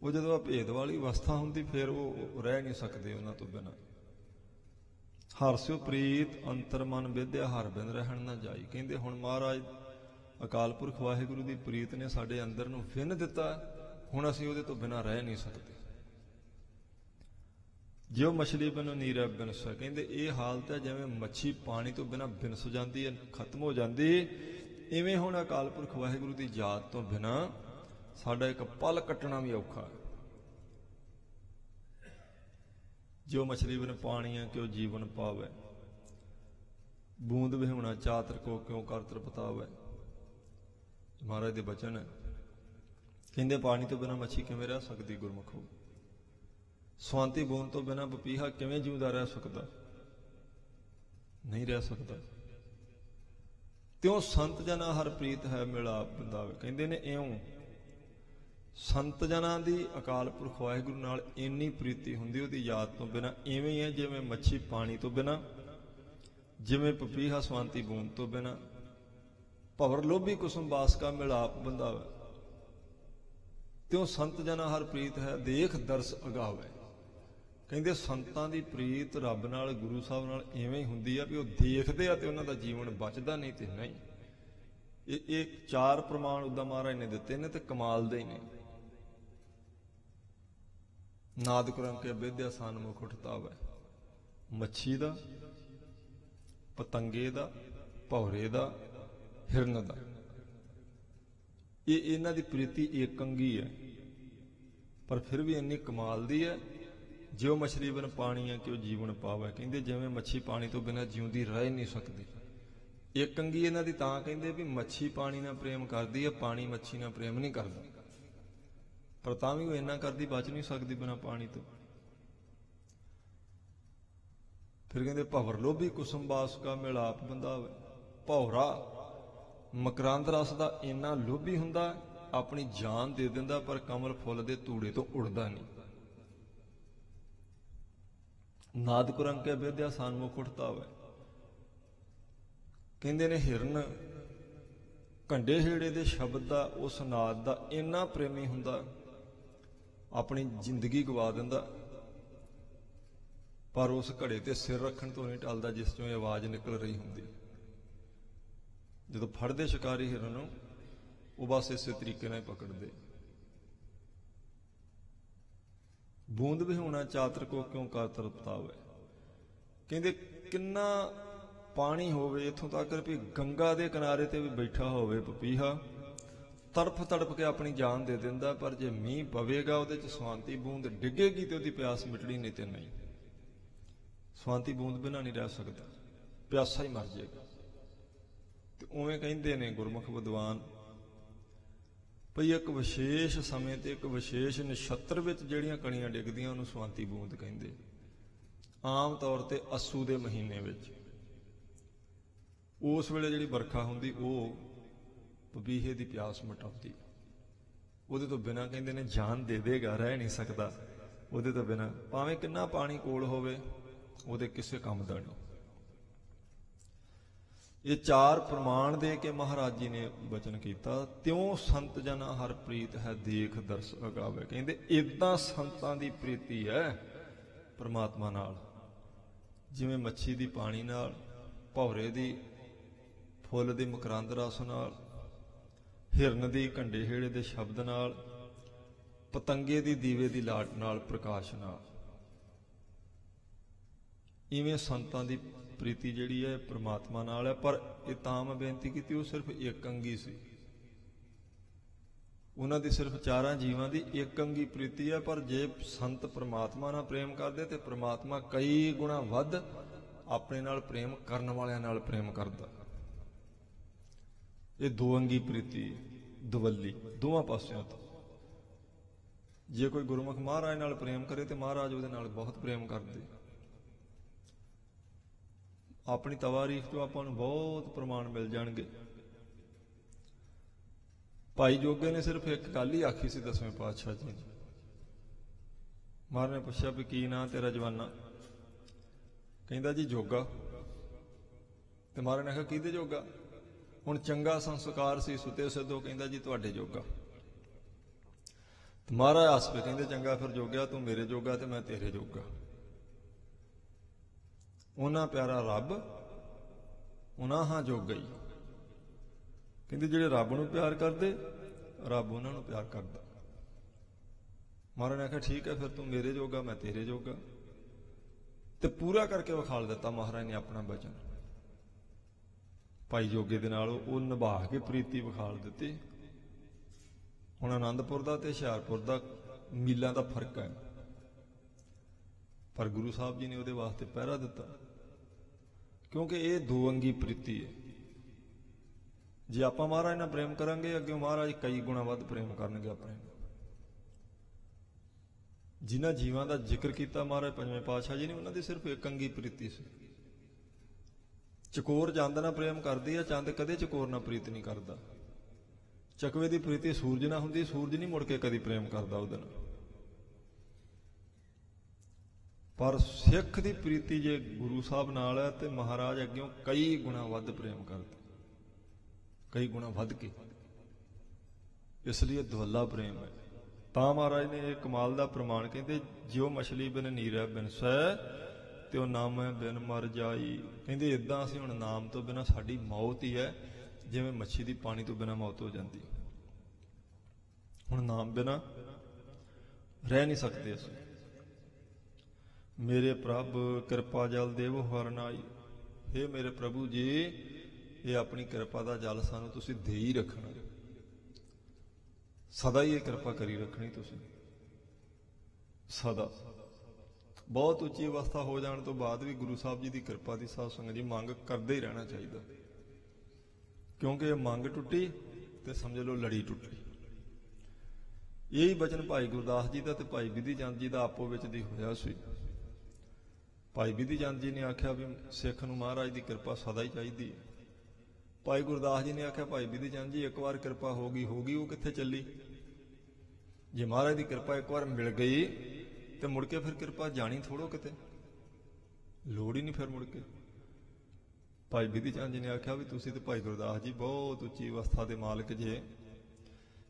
ਉਹ ਜਦੋਂ ਅਭੇਦ ਵਾਲੀ ਅਵਸਥਾ ਹੁੰਦੀ ਫਿਰ ਉਹ ਰਹਿ ਨਹੀਂ ਸਕਦੇ ਉਹਨਾਂ ਤੋਂ ਬਿਨਾਂ। ਹਰਸਿਓ ਪ੍ਰੀਤ ਅੰਤਰ ਮਨ ਵਿਦਿਆ ਹਰ ਬਿਨ ਰਹਿਣ ਨਾ ਜਾਈ। ਕਹਿੰਦੇ ਹੁਣ ਮਹਾਰਾਜ ਅਕਾਲ ਪੁਰਖ ਵਾਹਿਗੁਰੂ ਦੀ ਪ੍ਰੀਤ ਨੇ ਸਾਡੇ ਅੰਦਰ ਨੂੰ ਵਿੰਨ ਦਿੱਤਾ, ਹੁਣ ਅਸੀਂ ਉਹਦੇ ਤੋਂ ਬਿਨਾਂ ਰਹਿ ਨਹੀਂ ਸਕਦੇ। ਜਿਉ ਮਛਲੀ ਬਿਨ ਨੀਰੈ ਬਿਨਸ। ਕਹਿੰਦੇ ਇਹ ਹਾਲਤ ਹੈ ਜਿਵੇਂ ਮੱਛੀ ਪਾਣੀ ਤੋਂ ਬਿਨਾਂ ਬਿਨਸ ਜਾਂਦੀ ਹੈ, ਖਤਮ ਹੋ ਜਾਂਦੀ, ਇਵੇਂ ਹੁਣ ਅਕਾਲ ਪੁਰਖ ਵਾਹਿਗੁਰੂ ਦੀ ਯਾਦ ਤੋਂ ਬਿਨਾਂ ਸਾਡਾ ਇੱਕ ਪਲ ਕੱਟਣਾ ਵੀ ਔਖਾ ਹੈ। ਜਿਉ ਮਛਲੀ ਬਿਨ ਪਾਣੀਆਂ ਕਿਉ ਜੀਵਨ ਪਾਵੈ, ਬੂੰਦ ਵਿਹੂਣਾ ਚਾਤਰ ਕੋ ਕਿਉਂ ਕਰ ਤ੍ਰਿਪਤਾਵੈ। ਮਹਾਰਾਜ ਦੇ ਬਚਨ ਹੈ। ਕਹਿੰਦੇ ਪਾਣੀ ਤੋਂ ਬਿਨਾਂ ਮੱਛੀ ਕਿਵੇਂ ਰਹਿ ਸਕਦੀ ਗੁਰਮੁਖੋ, ਸਵਾਂਤੀ ਬੂੰਦ ਤੋਂ ਬਿਨਾਂ ਪਪੀਹਾ ਕਿਵੇਂ ਜਿਉਂਦਾ ਰਹਿ ਸਕਦਾ, ਨਹੀਂ ਰਹਿ ਸਕਦਾ। ਤਿਉ ਸੰਤ ਜਨਾ ਹਰ ਪ੍ਰੀਤ ਹੈ ਮਿਲਾਪ ਬੰਦਾਵੇ। ਕਹਿੰਦੇ ਨੇ ਇਉਂ ਸੰਤ ਜਨਾਂ ਦੀ ਅਕਾਲ ਪੁਰਖ ਵਾਹਿਗੁਰੂ ਨਾਲ ਇੰਨੀ ਪ੍ਰੀਤੀ ਹੁੰਦੀ ਉਹਦੀ ਯਾਦ ਤੋਂ ਬਿਨਾਂ, ਇਵੇਂ ਹੀ ਹੈ ਜਿਵੇਂ ਮੱਛੀ ਪਾਣੀ ਤੋਂ ਬਿਨਾਂ, ਜਿਵੇਂ ਪਪੀਹਾ ਸਵਾਂਤੀ ਬੂੰਦ ਤੋਂ ਬਿਨਾਂ। ਭਵਰ ਲੋਭੀ ਕੁਸੁਮ ਬਾਸ ਕਾ ਮਿਲਾਪ ਬੰਦਾਵੇ। ਤਿਉ ਸੰਤ ਜਨਾ ਹਰ ਪ੍ਰੀਤ ਹੈ ਦੇਖ ਦਰਸ ਅਗਾਵੇ। ਕਹਿੰਦੇ ਸੰਤਾਂ ਦੀ ਪ੍ਰੀਤ ਰੱਬ ਨਾਲ ਗੁਰੂ ਸਾਹਿਬ ਨਾਲ ਇਵੇਂ ਹੀ ਹੁੰਦੀ ਆ ਵੀ ਉਹ ਦੇਖਦੇ ਆ ਤੇ ਉਹਨਾਂ ਦਾ ਜੀਵਨ ਬਚਦਾ, ਨਹੀਂ ਤੇ ਨਹੀਂ। ਇਹ ਚਾਰ ਪ੍ਰਮਾਣ ਉਦਾਂ ਮਹਾਰਾਜ ਨੇ ਦਿੱਤੇ ਨੇ ਤੇ ਕਮਾਲ ਦੇ ਹੀ ਨੇ। ਨਾਦ ਕਰਮ ਕੇ ਵਿਦਿਆ ਸਨਮੁਖ ਉਠਤਾਵੈ। ਮੱਛੀ ਦਾ, ਪਤੰਗੇ ਦਾ, ਭੌਰੇ ਦਾ, ਹਿਰਨ ਦਾ, ਇਹ ਇਹਨਾਂ ਦੀ ਪ੍ਰੀਤੀ ਏਕੰਗੀ ਹੈ, ਪਰ ਫਿਰ ਵੀ ਇੰਨੀ ਕਮਾਲ ਦੀ ਹੈ। ਜਿਉ ਮਛਲੀ ਬਿਨ ਪਾਣੀਆਂ ਕਿਉ ਜੀਵਨ ਪਾਵੈ। ਕਹਿੰਦੇ ਜਿਵੇਂ ਮੱਛੀ ਪਾਣੀ ਤੋਂ ਬਿਨਾਂ ਜਿਉਂਦੀ ਰਹਿ ਨਹੀਂ ਸਕਦੀ। ਏਕੰਗੀ ਇਹਨਾਂ ਦੀ ਤਾਂ ਕਹਿੰਦੇ ਵੀ ਮੱਛੀ ਪਾਣੀ ਨਾਲ ਪ੍ਰੇਮ ਕਰਦੀ ਹੈ, ਪਾਣੀ ਮੱਛੀ ਨਾਲ ਪ੍ਰੇਮ ਨਹੀਂ ਕਰਦਾ, ਪਰ ਤਾਂ ਵੀ ਉਹ ਇੰਨਾ ਕਰਦੀ ਬਚ ਨਹੀਂ ਸਕਦੀ ਬਿਨਾਂ ਪਾਣੀ ਤੋਂ। ਫਿਰ ਕਹਿੰਦੇ ਭਵਰ ਲੋਭੀ ਕੁਸੁਮ ਬਾਸ ਕਾ ਮਿਲਾਪ ਬੰਦਾਵੇ। ਭੌਰਾ ਮਕਰੰਦ ਰਸ ਦਾ ਇੰਨਾ ਲੋਭੀ ਹੁੰਦਾ, ਆਪਣੀ ਜਾਨ ਦੇ ਦਿੰਦਾ, ਪਰ ਕਮਲ ਫੁੱਲ ਦੇ ਧੂੜੇ ਤੋਂ ਉੜਦਾ ਨਹੀਂ। ਨਾਦ ਕੁਰੰਗ ਕੇ ਵਿਦਿਆ ਸਨਮੁਖ ਉਠਤਾਵੈ। ਕਹਿੰਦੇ ਨੇ ਹਿਰਨ ਘੰਡੇ ਹੇੜੇ ਦੇ ਸ਼ਬਦ ਦਾ, ਉਸ ਨਾਦ ਦਾ ਇੰਨਾ ਪ੍ਰੇਮੀ ਹੁੰਦਾ, ਆਪਣੀ ਜ਼ਿੰਦਗੀ ਗਵਾ ਦਿੰਦਾ, ਪਰ ਉਸ ਘੜੇ ਤੇ ਸਿਰ ਰੱਖਣ ਤੋਂ ਨਹੀਂ ਟਲਦਾ ਜਿਸ ਚੋਂ ਇਹ ਆਵਾਜ਼ ਨਿਕਲ ਰਹੀ ਹੁੰਦੀ। ਜਦੋਂ ਫੜਦੇ ਸ਼ਿਕਾਰੀ ਹਿਰਨ ਨੂੰ, ਉਹ ਬਸ ਇਸੇ ਤਰੀਕੇ ਨਾਲ ਹੀ ਪਕੜਦੇ। ਬੂੰਦ ਵਿਹੂਣਾ ਚਾਤਰ ਕੋ ਕਿਉਂ ਕਰ ਤ੍ਰਿਪਤਾਵੈ। ਕਹਿੰਦੇ ਕਿੰਨਾ ਪਾਣੀ ਹੋਵੇ, ਇੱਥੋਂ ਤੱਕ ਵੀ ਗੰਗਾ ਦੇ ਕਿਨਾਰੇ ਤੇ ਵੀ ਬੈਠਾ ਹੋਵੇ ਪਪੀਹਾ, ਤੜਫ ਤੜਫ ਕੇ ਆਪਣੀ ਜਾਨ ਦੇ ਦਿੰਦਾ, ਪਰ ਜੇ ਮੀਂਹ ਪਵੇਗਾ ਉਹਦੇ ਚ ਸਵਾਂਤੀ ਬੂੰਦ ਡਿੱਗੇਗੀ ਤੇ ਉਹਦੀ ਪਿਆਸ ਮਿਟਣੀ, ਨਹੀਂ ਤੇ ਨਹੀਂ। ਸਵਾਂਤੀ ਬੂੰਦ ਬਿਨਾਂ ਨਹੀਂ ਰਹਿ ਸਕਦਾ, ਪਿਆਸਾ ਹੀ ਮਰ ਜਾਏਗਾ। ਤੇ ਉਵੇਂ ਕਹਿੰਦੇ ਨੇ ਗੁਰਮੁਖ ਵਿਦਵਾਨ ਭਈ ਇੱਕ ਵਿਸ਼ੇਸ਼ ਸਮੇਂ ਤੇ ਇੱਕ ਵਿਸ਼ੇਸ਼ ਨਛੱਤਰ ਵਿੱਚ ਜਿਹੜੀਆਂ ਕਣੀਆਂ ਡਿੱਗਦੀਆਂ ਉਹਨੂੰ ਸਵਾਂਤੀ ਬੂੰਦ ਕਹਿੰਦੇ। ਆਮ ਤੌਰ ਤੇ ਅੱਸੂ ਦੇ ਮਹੀਨੇ ਵਿੱਚ ਉਸ ਵੇਲੇ ਜਿਹੜੀ ਵਰਖਾ ਹੁੰਦੀ ਉਹ ਪਪੀਹੇ ਦੀ ਪਿਆਸ ਮਿਟਾਉਂਦੀ। ਉਹਦੇ ਤੋਂ ਬਿਨਾਂ ਕਹਿੰਦੇ ਨੇ ਜਾਨ ਦੇ ਦੇਗਾ, ਰਹਿ ਨਹੀਂ ਸਕਦਾ ਉਹਦੇ ਤੋਂ ਬਿਨਾਂ, ਭਾਵੇਂ ਕਿੰਨਾ ਪਾਣੀ ਕੋਲ ਹੋਵੇ, ਉਹਦੇ ਕਿਸੇ ਕੰਮ ਦਾ ਨਹੀਂ। ਇਹ ਚਾਰ ਪ੍ਰਮਾਣ ਦੇ ਕੇ ਮਹਾਰਾਜ ਜੀ ਨੇ ਬਚਨ ਕੀਤਾ। ਤਿਉ ਸੰਤ ਜਨਾ ਹਰ ਪ੍ਰੀਤ ਹੈ ਦੇਖ ਦਰਸ ਅਗਾਵੇ। ਕਹਿੰਦੇ ਏਦਾਂ ਸੰਤਾਂ ਦੀ ਪ੍ਰੀਤੀ ਹੈ ਪਰਮਾਤਮਾ ਨਾਲ, ਜਿਵੇਂ ਮੱਛੀ ਦੀ ਪਾਣੀ ਨਾਲ, ਭੌਰੇ ਦੀ ਫੁੱਲ ਦੀ ਮਕਰੰਦ ਰਸ ਨਾਲ, ਹਿਰਨ ਦੀ ਘੰਡੇ ਹੇੜੇ ਦੇ ਸ਼ਬਦ ਨਾਲ, ਪਤੰਗੇ ਦੀ ਦੀਵੇ ਦੀ ਲਾਟ ਨਾਲ, ਪ੍ਰਕਾਸ਼ ਨਾਲ। ਇਵੇਂ ਸੰਤਾਂ ਦੀ ਪ੍ਰੀਤੀ ਜਿਹੜੀ ਹੈ ਪ੍ਰਮਾਤਮਾ ਨਾਲ ਹੈ। ਪਰ ਇਹ ਤਾਂ ਮੈਂ ਬੇਨਤੀ ਕੀਤੀ, ਉਹ ਸਿਰਫ ਇੱਕ ਅੰਗੀ ਸੀ, ਉਹਨਾਂ ਦੀ ਸਿਰਫ ਚਾਰਾਂ ਜੀਵਾਂ ਦੀ ਇੱਕ ਅੰਗੀ ਪ੍ਰੀਤੀ ਹੈ। ਪਰ ਜੇ ਸੰਤ ਪ੍ਰਮਾਤਮਾ ਨਾਲ ਪ੍ਰੇਮ ਕਰਦੇ ਤੇ ਪ੍ਰਮਾਤਮਾ ਕਈ ਗੁਣਾ ਵੱਧ ਆਪਣੇ ਨਾਲ ਪ੍ਰੇਮ ਕਰਨ ਵਾਲਿਆਂ ਨਾਲ ਪ੍ਰੇਮ ਕਰਦਾ। ਇਹ ਦੋ ਅੰਗੀ ਪ੍ਰੀਤੀ, ਦਵੱਲੀ, ਦੋਵਾਂ ਪਾਸਿਆਂ ਤੋਂ। ਜੇ ਕੋਈ ਗੁਰਮੁਖ ਮਹਾਰਾਜ ਨਾਲ ਪ੍ਰੇਮ ਕਰੇ ਤੇ ਮਹਾਰਾਜ ਉਹਦੇ ਨਾਲ ਬਹੁਤ ਪ੍ਰੇਮ ਕਰਦੇ। ਆਪਣੀ ਤਵਾਰੀਖ ਤੋਂ ਆਪਾਂ ਨੂੰ ਬਹੁਤ ਪ੍ਰਮਾਣ ਮਿਲ ਜਾਣਗੇ। ਭਾਈ ਜੋਗੇ ਨੇ ਸਿਰਫ ਇੱਕ ਗੱਲ ਹੀ ਆਖੀ ਸੀ ਦਸਵੇਂ ਪਾਤਸ਼ਾਹ ਜੀ ਨੇ, ਮਹਾਰਾਜ ਨੇ ਪੁੱਛਿਆ ਵੀ ਕੀ ਨਾਂ ਤੇਰਾ ਜਵਾਨਾ? ਕਹਿੰਦਾ ਜੀ ਜੋਗਾ। ਤੇ ਮਹਾਰਾਜ ਨੇ ਆਖਿਆ ਕਿਹਦੇ ਜੋਗਾ? ਹੁਣ ਚੰਗਾ ਸੰਸਕਾਰ ਸੀ ਸੁਤੇ ਸਿੱਧੋ, ਕਹਿੰਦਾ ਜੀ ਤੁਹਾਡੇ ਜੋਗਾ। ਤੇ ਮਹਾਰਾਜ ਹੱਸ ਪਏ, ਕਹਿੰਦੇ ਚੰਗਾ ਫਿਰ ਜੋਗਿਆ, ਤੂੰ ਮੇਰੇ ਜੋਗਾ ਤੇ ਮੈਂ ਤੇਰੇ ਜੋਗਾ। ਉਹਨਾਂ ਪਿਆਰਾ ਰੱਬ, ਉਹਨਾਂ ਹਾਂ ਜੋਗਾ ਹੀ। ਕਹਿੰਦੇ ਜਿਹੜੇ ਰੱਬ ਨੂੰ ਪਿਆਰ ਕਰਦੇ, ਰੱਬ ਉਹਨਾਂ ਨੂੰ ਪਿਆਰ ਕਰਦਾ। ਮਹਾਰਾਜ ਨੇ ਆਖਿਆ ਠੀਕ ਹੈ, ਫਿਰ ਤੂੰ ਮੇਰੇ ਜੋਗਾ ਮੈਂ ਤੇਰੇ ਜੋਗਾ। ਤੇ ਪੂਰਾ ਕਰਕੇ ਵਿਖਾਲ ਦਿੱਤਾ ਮਹਾਰਾਜ ਨੇ ਆਪਣਾ ਬਚਨ। ਭਾਈ ਜੋਗੇ ਦੇ ਨਾਲ ਉਹ ਨਿਭਾ ਕੇ ਪ੍ਰੀਤੀ ਵਿਖਾਲ ਦਿੱਤੀ। ਹੁਣ ਆਨੰਦਪੁਰ ਦਾ ਤੇ ਹੁਸ਼ਿਆਰਪੁਰ ਦਾ ਮੀਲਾਂ ਦਾ ਫਰਕ ਹੈ, ਪਰ ਗੁਰੂ ਸਾਹਿਬ ਜੀ ਨੇ ਉਹਦੇ ਵਾਸਤੇ ਪਹਿਰਾ ਦਿੱਤਾ, ਕਿਉਂਕਿ ਇਹ ਦੋ ਅੰਗੀ ਪ੍ਰੀਤੀ ਹੈ। ਜੇ ਆਪਾਂ ਮਹਾਰਾਜ ਨਾਲ ਪ੍ਰੇਮ ਕਰਾਂਗੇ, ਅੱਗੇ ਮਹਾਰਾਜ ਕਈ ਗੁਣਾ ਵੱਧ ਪ੍ਰੇਮ ਕਰਨਗੇ ਆਪਣੇ। ਜਿਨ੍ਹਾਂ ਜੀਵਾਂ ਦਾ ਜ਼ਿਕਰ ਕੀਤਾ ਮਹਾਰਾਜ ਪੰਜਵੇਂ ਪਾਤਸ਼ਾਹ ਜੀ ਨੇ, ਉਹਨਾਂ ਦੀ ਸਿਰਫ ਇੱਕ ਅੰਗੀ ਪ੍ਰੀਤੀ ਸੀ। ਚਕੋਰ ਚੰਦ ਨਾਲ ਪ੍ਰੇਮ ਕਰਦੀ ਆ, ਚੰਦ ਕਦੇ ਚਕੋਰ ਨਾਲ ਪ੍ਰੀਤ ਨਹੀਂ ਕਰਦਾ। ਚਕਵੇ ਦੀ ਪ੍ਰੀਤੀ ਸੂਰਜ ਨਾਲ ਹੁੰਦੀ, ਸੂਰਜ ਨਹੀਂ ਮੁੜ ਕੇ ਕਦੀ ਪ੍ਰੇਮ ਕਰਦਾ ਉਹਦੇ ਨਾਲ। ਪਰ ਸਿੱਖ ਦੀ ਪ੍ਰੀਤੀ ਜੇ ਗੁਰੂ ਸਾਹਿਬ ਨਾਲ ਹੈ ਤੇ ਮਹਾਰਾਜ ਅੱਗਿਓਂ ਕਈ ਗੁਣਾ ਵੱਧ ਪ੍ਰੇਮ ਕਰਦੇ, ਕਈ ਗੁਣਾ ਵੱਧ ਕੇ। ਇਸ ਲਈ ਦੁਹੱਲਾ ਪ੍ਰੇਮ ਹੈ। ਤਾਂ ਮਹਾਰਾਜ ਨੇ ਇਹ ਕਮਾਲ ਦਾ ਪ੍ਰਮਾਣ ਕਹਿੰਦੇ, ਜਿਉ ਮਛਲੀ ਬਿਨ ਨੀਰੈ ਬਿਨ ਸੈ ਤੇ ਉਹ ਨਾਮੈ ਬਿਨ ਮਰ ਜਾਈ। ਕਹਿੰਦੇ ਇਦਾਂ ਅਸੀਂ ਹੁਣ ਨਾਮ ਤੋਂ ਬਿਨਾਂ ਸਾਡੀ ਮੌਤ ਹੀ ਹੈ, ਜਿਵੇਂ ਮੱਛੀ ਦੀ ਪਾਣੀ ਤੋਂ ਬਿਨਾਂ ਮੌਤ ਹੋ ਜਾਂਦੀ। ਹੁਣ ਨਾਮ ਬਿਨਾਂ ਰਹਿ ਨਹੀਂ ਸਕਦੇ ਅਸੀਂ। ਮੇਰੇ ਪ੍ਰਭ ਕਿਰਪਾ ਜਲ ਦੇਵ ਹਰਨਾਈ। ਹੇ ਮੇਰੇ ਪ੍ਰਭੂ ਜੀ, ਇਹ ਆਪਣੀ ਕਿਰਪਾ ਦਾ ਜਲ ਸਾਨੂੰ ਤੁਸੀਂ ਦੇ ਹੀ ਰੱਖਣਾ, ਸਦਾ ਹੀ ਇਹ ਕਿਰਪਾ ਕਰੀ ਰੱਖਣੀ ਤੁਸੀਂ, ਸਦਾ। ਬਹੁਤ ਉੱਚੀ ਅਵਸਥਾ ਹੋ ਜਾਣ ਤੋਂ ਬਾਅਦ ਵੀ ਗੁਰੂ ਸਾਹਿਬ ਜੀ ਦੀ ਕਿਰਪਾ ਦੀ ਸਾਧ ਸੰਗਤ ਜੀ ਮੰਗ ਕਰਦੇ ਹੀ ਰਹਿਣਾ ਚਾਹੀਦਾ, ਕਿਉਂਕਿ ਇਹ ਮੰਗ ਟੁੱਟੀ ਤੇ ਸਮਝ ਲਓ ਲੜੀ ਟੁੱਟੀ। ਇਹੀ ਬਚਨ ਭਾਈ ਗੁਰਦਾਸ ਜੀ ਦਾ ਤੇ ਭਾਈ ਬਿਧੀ ਚੰਦ ਜੀ ਦਾ ਆਪੋ ਵਿੱਚ ਦੀ ਹੋਇਆ ਸੀ। ਭਾਈ ਬਿਧੀ ਚੰਦ ਜੀ ਨੇ ਆਖਿਆ ਵੀ ਸਿੱਖ ਨੂੰ ਮਹਾਰਾਜ ਦੀ ਕਿਰਪਾ ਸਦਾ ਹੀ ਚਾਹੀਦੀ ਹੈ। ਭਾਈ ਗੁਰਦਾਸ ਜੀ ਨੇ ਆਖਿਆ ਭਾਈ ਬਿਧੀ ਚੰਦ ਜੀ ਇੱਕ ਵਾਰ ਕਿਰਪਾ ਹੋ ਗਈ, ਉਹ ਕਿੱਥੇ ਚੱਲੀ? ਜੇ ਮਹਾਰਾਜ ਦੀ ਕਿਰਪਾ ਇੱਕ ਵਾਰ ਮਿਲ ਗਈ ਤੇ ਮੁੜ ਕੇ ਫਿਰ ਕਿਰਪਾ ਜਾਣੀ ਥੋੜੋ ਕਿਤੇ, ਲੋੜ ਹੀ ਨਹੀਂ ਫਿਰ ਮੁੜ ਕੇ। ਭਾਈ ਬਿਧੀ ਚੰਦ ਜੀ ਨੇ ਆਖਿਆ ਵੀ ਤੁਸੀਂ ਤੇ ਭਾਈ ਗੁਰਦਾਸ ਜੀ ਬਹੁਤ ਉੱਚੀ ਅਵਸਥਾ ਦੇ ਮਾਲਕ ਜੇ,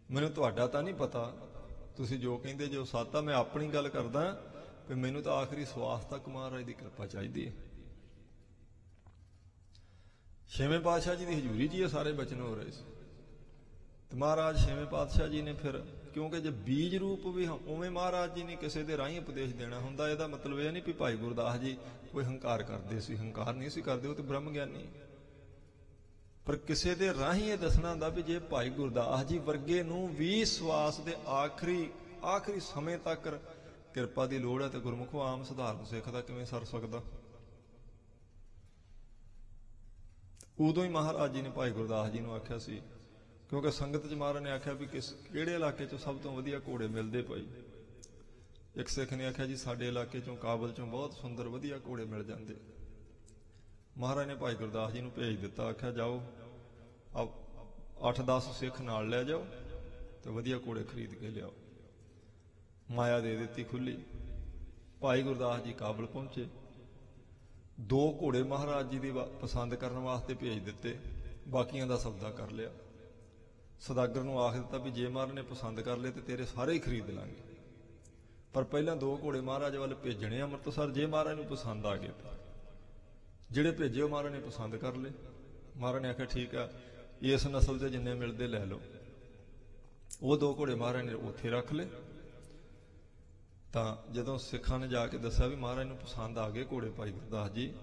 ਮੈਨੂੰ ਤੁਹਾਡਾ ਤਾਂ ਨਹੀਂ ਪਤਾ, ਤੁਸੀਂ ਜੋ ਕਹਿੰਦੇ ਜੋ ਸਾਤਾ, ਮੈਂ ਆਪਣੀ ਗੱਲ ਕਰਦਾ ਵੀ ਮੈਨੂੰ ਤਾਂ ਆਖਰੀ ਸਵਾਸ ਤੱਕ ਮਹਾਰਾਜ ਦੀ ਕਿਰਪਾ ਚਾਹੀਦੀ ਹੈ। ਛੇਵੇਂ ਪਾਤਸ਼ਾਹ ਜੀ ਦੀ ਹਜ਼ੂਰੀ 'ਚ ਇਹ ਸਾਰੇ ਬਚਨ ਹੋ ਰਹੇ ਸੀ। ਤੇ ਮਹਾਰਾਜ ਛੇਵੇਂ ਪਾਤਸ਼ਾਹ ਜੀ ਨੇ ਫਿਰ, ਕਿਉਂਕਿ ਜੇ ਬੀਜ ਰੂਪ ਵੀ ਉਵੇਂ ਮਹਾਰਾਜ ਜੀ ਨੇ ਕਿਸੇ ਦੇ ਰਾਹੀਂ ਉਪਦੇਸ਼ ਦੇਣਾ ਹੁੰਦਾ, ਇਹਦਾ ਮਤਲਬ ਇਹ ਨਹੀਂ ਵੀ ਭਾਈ ਗੁਰਦਾਸ ਜੀ ਕੋਈ ਹੰਕਾਰ ਕਰਦੇ ਸੀ, ਹੰਕਾਰ ਨਹੀਂ ਸੀ ਕਰਦੇ, ਉਹ ਤੇ ਬ੍ਰਹਮ ਗਿਆਨੀ। ਪਰ ਕਿਸੇ ਦੇ ਰਾਹੀਂ ਇਹ ਦੱਸਣਾ ਹੁੰਦਾ ਵੀ ਜੇ ਭਾਈ ਗੁਰਦਾਸ ਜੀ ਵਰਗੇ ਨੂੰ ਵੀ ਸਵਾਸ ਦੇ ਆਖਰੀ ਸਮੇਂ ਤੱਕ ਕਿਰਪਾ ਦੀ ਲੋੜ ਹੈ, ਤੇ ਗੁਰਮੁਖੋ ਆਮ ਸਧਾਰਨ ਸਿੱਖ ਦਾ ਕਿਵੇਂ ਸਰ ਸਕਦਾ? ਉਦੋਂ ਹੀ ਮਹਾਰਾਜ ਜੀ ਨੇ ਭਾਈ ਗੁਰਦਾਸ ਜੀ ਨੂੰ ਆਖਿਆ ਸੀ, ਕਿਉਂਕਿ ਸੰਗਤ 'ਚ ਮਹਾਰਾਜ ਨੇ ਆਖਿਆ ਵੀ ਕਿਹੜੇ ਇਲਾਕੇ 'ਚੋਂ ਸਭ ਤੋਂ ਵਧੀਆ ਘੋੜੇ ਮਿਲਦੇ ਭਾਈ? ਇੱਕ ਸਿੱਖ ਨੇ ਆਖਿਆ ਜੀ ਸਾਡੇ ਇਲਾਕੇ 'ਚੋਂ ਕਾਬਲ 'ਚੋਂ ਬਹੁਤ ਸੁੰਦਰ ਵਧੀਆ ਘੋੜੇ ਮਿਲ ਜਾਂਦੇ। ਮਹਾਰਾਜ ਨੇ ਭਾਈ ਗੁਰਦਾਸ ਜੀ ਨੂੰ ਭੇਜ ਦਿੱਤਾ, ਆਖਿਆ ਜਾਓ 8-10 ਸਿੱਖ ਨਾਲ ਲੈ ਜਾਓ ਤੇ ਵਧੀਆ ਘੋੜੇ ਖਰੀਦ ਕੇ ਲਿਆਓ। ਮਾਇਆ ਦੇ ਦਿੱਤੀ ਖੁੱਲੀ। ਭਾਈ ਗੁਰਦਾਸ ਜੀ ਕਾਬਲ ਪਹੁੰਚੇ, 2 ਘੋੜੇ ਮਹਾਰਾਜ ਜੀ ਦੀ ਪਸੰਦ ਕਰਨ ਵਾਸਤੇ ਭੇਜ ਦਿੱਤੇ, ਬਾਕੀਆਂ ਦਾ ਸੌਦਾ ਕਰ ਲਿਆ। ਸੌਦਾਗਰ ਨੂੰ ਆਖ ਦਿੱਤਾ ਵੀ ਜੇ ਮਹਾਰਾਜ ਨੇ ਪਸੰਦ ਕਰ ਲਏ ਤੇ ਤੇਰੇ ਸਾਰੇ ਹੀ ਖਰੀਦ ਲਾਂਗੇ, ਪਰ ਪਹਿਲਾਂ 2 ਘੋੜੇ ਮਹਾਰਾਜ ਵੱਲ ਭੇਜਣੇ ਅੰਮ੍ਰਿਤਸਰ, ਜੇ ਮਹਾਰਾਜ ਨੂੰ ਪਸੰਦ ਆ ਗਏ ਤਾਂ ਜਿਹੜੇ ਭੇਜੇ ਉਹ ਮਹਾਰਾਜ ਨੇ ਪਸੰਦ ਕਰ ਲਏ। ਮਹਾਰਾਜ ਨੇ ਆਖਿਆ ਠੀਕ ਆ, ਇਸ ਨਸਲ ਦੇ ਜਿੰਨੇ ਮਿਲਦੇ ਲੈ ਲਓ। ਉਹ 2 ਘੋੜੇ ਮਹਾਰਾਜ ਨੇ ਉੱਥੇ ਰੱਖ ਲਏ। ਤਾਂ ਜਦੋਂ ਸਿੱਖਾਂ ਨੇ ਜਾ ਕੇ ਦੱਸਿਆ ਵੀ ਮਹਾਰਾਜ ਨੂੰ ਪਸੰਦ ਆ ਗਏ ਘੋੜੇ ਭਾਈ ਗੁਰਦਾਸ ਜੀ,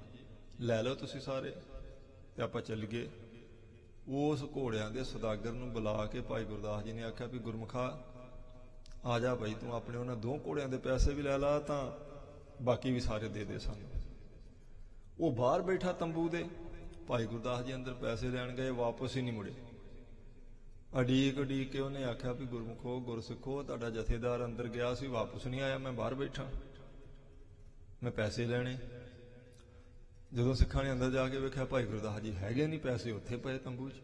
ਲੈ ਲਓ ਤੁਸੀਂ ਸਾਰੇ, ਤੇ ਆਪਾਂ ਚੱਲ ਗਏ। ਉਸ ਘੋੜਿਆਂ ਦੇ ਸੌਦਾਗਰ ਨੂੰ ਬੁਲਾ ਕੇ ਭਾਈ ਗੁਰਦਾਸ ਜੀ ਨੇ ਆਖਿਆ ਵੀ ਗੁਰਮੁਖਾ ਆ ਜਾ ਭਾਈ, ਤੂੰ ਆਪਣੇ ਉਹਨਾਂ 2 ਘੋੜਿਆਂ ਦੇ ਪੈਸੇ ਵੀ ਲੈ ਲਾ, ਤਾਂ ਬਾਕੀ ਵੀ ਸਾਰੇ ਦੇ ਦੇ ਸਾਨੂੰ। ਉਹ ਬਾਹਰ ਬੈਠਾ ਤੰਬੂ ਦੇ, ਭਾਈ ਗੁਰਦਾਸ ਜੀ ਅੰਦਰ ਪੈਸੇ ਲੈਣ ਗਏ, ਵਾਪਸ ਹੀ ਨਹੀਂ ਮੁੜੇ। ਅਡੀਕ ਕੇ ਉਹਨੇ ਆਖਿਆ ਵੀ ਗੁਰਮੁਖੋ ਗੁਰਸਿੱਖੋ, ਤੁਹਾਡਾ ਜਥੇਦਾਰ ਅੰਦਰ ਗਿਆ ਸੀ, ਵਾਪਸ ਨਹੀਂ ਆਇਆ, ਮੈਂ ਬਾਹਰ ਬੈਠਾ, ਮੈਂ ਪੈਸੇ ਲੈਣੇ। ਜਦੋਂ ਸਿੱਖਾਂ ਨੇ ਅੰਦਰ ਜਾ ਕੇ ਵੇਖਿਆ ਭਾਈ ਗੁਰਦਾਸ ਜੀ ਹੈਗੇ ਨਹੀਂ, ਪੈਸੇ ਉੱਥੇ ਪਏ ਤੰਬੂ 'ਚ।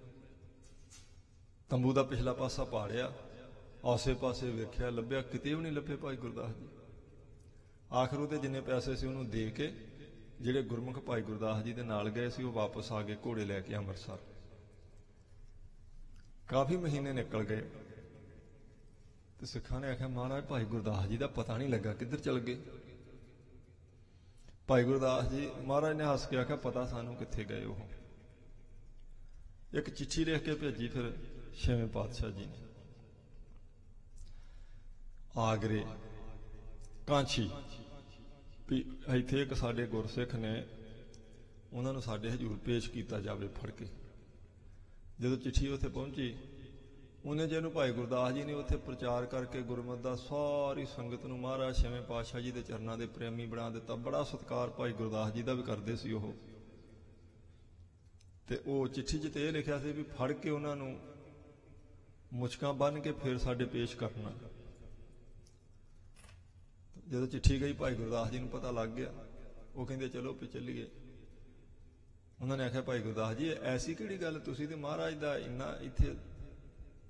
ਤੰਬੂ ਦਾ ਪਿਛਲਾ ਪਾਸਾ ਪਾੜਿਆ, ਆਸੇ ਪਾਸੇ ਵੇਖਿਆ, ਲੱਭਿਆ, ਕਿਤੇ ਵੀ ਨਹੀਂ ਲੱਭੇ ਭਾਈ ਗੁਰਦਾਸ ਜੀ। आखिर ਉਹਦੇ जिन्ने पैसे ਸੀ ਉਹਨੂੰ ਦੇ ਕੇ ਜਿਹੜੇ ਗੁਰਮੁਖ ਭਾਈ ਗੁਰਦਾਸ ਜੀ ਦੇ ਨਾਲ ਗਏ ਸੀ ਉਹ ਵਾਪਸ ਆ ਗਏ ਘੋੜੇ ਲੈ ਕੇ ਅੰਮ੍ਰਿਤਸਰ। ਕਾਫੀ ਮਹੀਨੇ ਨਿਕਲ ਗਏ ਤੇ ਸਿੱਖਾਂ ਨੇ ਆਖਿਆ ਮਹਾਰਾਜ ਭਾਈ ਗੁਰਦਾਸ ਜੀ ਦਾ ਪਤਾ ਨਹੀਂ ਲੱਗਾ ਕਿੱਧਰ ਚਲ ਗਏ। ਭਾਈ ਗੁਰਦਾਸ ਜੀ ਮਹਾਰਾਜ ਨੇ ਹੱਸ ਕੇ ਆਖਿਆ ਪਤਾ ਸਾਨੂੰ ਕਿੱਥੇ ਗਏ। ਉਹ ਇੱਕ ਚਿੱਠੀ ਲਿਖ ਕੇ ਭੇਜੀ ਫਿਰ ਛੇਵੇਂ ਪਾਤਸ਼ਾਹ ਜੀ ਨੇ ਆਗਰੇ ਕਾਂਚੀ ਵੀ ਇੱਥੇ ਇੱਕ ਸਾਡੇ ਗੁਰਸਿੱਖ ਨੇ ਉਹਨਾਂ ਨੂੰ ਸਾਡੇ ਹਜ਼ੂਰ ਪੇਸ਼ ਕੀਤਾ ਜਾਵੇ ਫੜ ਕੇ। ਜਦੋਂ ਚਿੱਠੀ ਉੱਥੇ ਪਹੁੰਚੀ ਉਹਨੇ ਜਿਹਨੂੰ ਭਾਈ ਗੁਰਦਾਸ ਜੀ ਨੇ ਉੱਥੇ ਪ੍ਰਚਾਰ ਕਰਕੇ ਗੁਰਮਤਿ ਦਾ ਸਾਰੀ ਸੰਗਤ ਨੂੰ ਮਹਾਰਾਜ ਛੇਵੇਂ ਪਾਤਸ਼ਾਹ ਜੀ ਦੇ ਚਰਨਾਂ ਦੇ ਪ੍ਰੇਮੀ ਬਣਾ ਦਿੱਤਾ। ਬੜਾ ਸਤਿਕਾਰ ਭਾਈ ਗੁਰਦਾਸ ਜੀ ਦਾ ਵੀ ਕਰਦੇ ਸੀ ਉਹ। ਤੇ ਉਹ ਚਿੱਠੀ 'ਚ ਤੇ ਇਹ ਲਿਖਿਆ ਸੀ ਵੀ ਫੜ ਕੇ ਉਹਨਾਂ ਨੂੰ ਮੁਸ਼ਕਾਂ ਬੰਨ੍ਹ ਕੇ ਫਿਰ ਸਾਡੇ ਪੇਸ਼ ਕਰਨਾ। ਜਦੋਂ ਚਿੱਠੀ ਗਈ ਭਾਈ ਗੁਰਦਾਸ ਜੀ ਨੂੰ ਪਤਾ ਲੱਗ ਗਿਆ। ਉਹ ਕਹਿੰਦੇ ਚਲੋ ਵੀ ਚੱਲੀਏ। ਉਹਨਾਂ ਨੇ ਆਖਿਆ ਭਾਈ ਗੁਰਦਾਸ ਜੀ ਐਸੀ ਕਿਹੜੀ ਗੱਲ, ਤੁਸੀਂ ਤੇ ਮਹਾਰਾਜ ਦਾ ਇੰਨਾ ਇੱਥੇ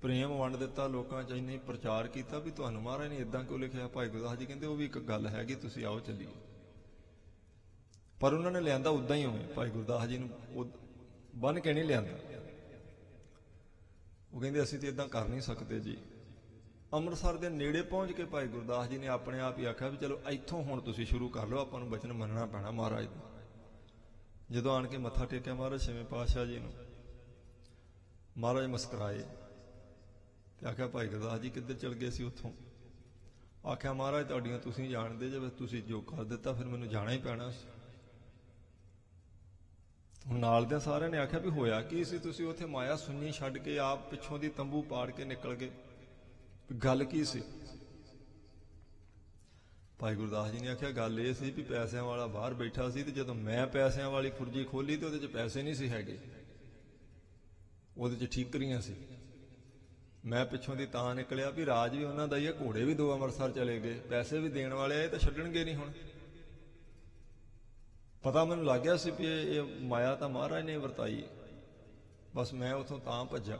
ਪ੍ਰੇਮ ਵੰਡ ਦਿੱਤਾ, ਲੋਕਾਂ 'ਚ ਇੰਨੀ ਪ੍ਰਚਾਰ ਕੀਤਾ ਵੀ ਤੁਹਾਨੂੰ ਮਹਾਰਾਜ ਨੇ ਇਦਾਂ ਕਿਉਂ ਲਿਖਿਆ। ਭਾਈ ਗੁਰਦਾਸ ਜੀ ਕਹਿੰਦੇ ਉਹ ਵੀ ਇੱਕ ਗੱਲ ਹੈਗੀ, ਤੁਸੀਂ ਆਓ ਚੱਲੀਏ। ਪਰ ਉਹਨਾਂ ਨੇ ਲਿਆਂਦਾ ਉਦਾਂ ਹੀ ਹੋਵੇ, ਭਾਈ ਗੁਰਦਾਸ ਜੀ ਨੂੰ ਬੰਨ੍ਹ ਕੇ ਨਹੀਂ ਲਿਆਂਦਾ। ਉਹ ਕਹਿੰਦੇ ਅਸੀਂ ਤੇ ਇਦਾਂ ਕਰ ਨਹੀਂ ਸਕਦੇ ਜੀ। ਅੰਮ੍ਰਿਤਸਰ ਦੇ ਨੇੜੇ ਪਹੁੰਚ ਕੇ ਭਾਈ ਗੁਰਦਾਸ ਜੀ ਨੇ ਆਪਣੇ ਆਪ ਹੀ ਆਖਿਆ ਵੀ ਚਲੋ ਇੱਥੋਂ ਹੁਣ ਤੁਸੀਂ ਸ਼ੁਰੂ ਕਰ ਲਓ, ਆਪਾਂ ਨੂੰ ਬਚਨ ਮੰਨਣਾ ਪੈਣਾ ਮਹਾਰਾਜ ਦਾ। ਜਦੋਂ ਆਣ ਕੇ ਮੱਥਾ ਟੇਕਿਆ ਮਹਾਰਾਜ ਛੇਵੇਂ ਪਾਤਸ਼ਾਹ ਜੀ ਨੂੰ, ਮਹਾਰਾਜ ਮੁਸਕਰਾਏ ਤੇ ਆਖਿਆ ਭਾਈ ਗੁਰਦਾਸ ਜੀ ਕਿੱਧਰ ਚਲ ਗਏ ਸੀ ਉੱਥੋਂ। ਆਖਿਆ ਮਹਾਰਾਜ ਤੁਹਾਡੀਆਂ ਤੁਸੀਂ ਜਾਣਦੇ ਜੇ, ਤੁਸੀਂ ਜੋ ਕਰ ਦਿੱਤਾ ਫਿਰ ਮੈਨੂੰ ਜਾਣਾ ਹੀ ਪੈਣਾ ਸੀ। ਹੁਣ ਨਾਲ ਦੇ ਸਾਰਿਆਂ ਨੇ ਆਖਿਆ ਵੀ ਹੋਇਆ ਕੀ ਸੀ, ਤੁਸੀਂ ਉੱਥੇ ਮਾਇਆ ਸੁੰਨੀ ਛੱਡ ਕੇ ਆਪ ਪਿੱਛੋਂ ਦੀ ਤੰਬੂ ਪਾੜ ਕੇ ਨਿਕਲ ਗਏ, ਗੱਲ ਕੀ ਸੀ। ਭਾਈ ਗੁਰਦਾਸ ਜੀ ਨੇ ਆਖਿਆ ਗੱਲ ਇਹ ਸੀ ਵੀ ਪੈਸਿਆਂ ਵਾਲਾ ਬਾਹਰ ਬੈਠਾ ਸੀ ਤੇ ਜਦੋਂ ਮੈਂ ਪੈਸਿਆਂ ਵਾਲੀ ਖੁਰਜੀ ਖੋਲੀ ਤੇ ਉਹਦੇ 'ਚ ਪੈਸੇ ਨਹੀਂ ਸੀ ਹੈਗੇ, ਉਹਦੇ 'ਚ ਠੀਕਰੀਆਂ ਸੀ। ਮੈਂ ਪਿੱਛੋਂ ਦੀ ਤਾਂ ਨਿਕਲਿਆ ਵੀ ਰਾਜ ਵੀ ਉਹਨਾਂ ਦਾ ਹੀ ਹੈ, ਘੋੜੇ ਵੀ 2 ਅੰਮ੍ਰਿਤਸਰ ਚਲੇ ਗਏ, ਪੈਸੇ ਵੀ ਦੇਣ ਵਾਲੇ ਆਏ ਤਾਂ ਛੱਡਣਗੇ ਨਹੀਂ। ਹੁਣ ਪਤਾ ਮੈਨੂੰ ਲੱਗ ਗਿਆ ਸੀ ਵੀ ਇਹ ਮਾਇਆ ਤਾਂ ਮਹਾਰਾਜ ਨੇ ਵਰਤਾਈ, ਬਸ ਮੈਂ ਉੱਥੋਂ ਤਾਂ ਭੱਜਾ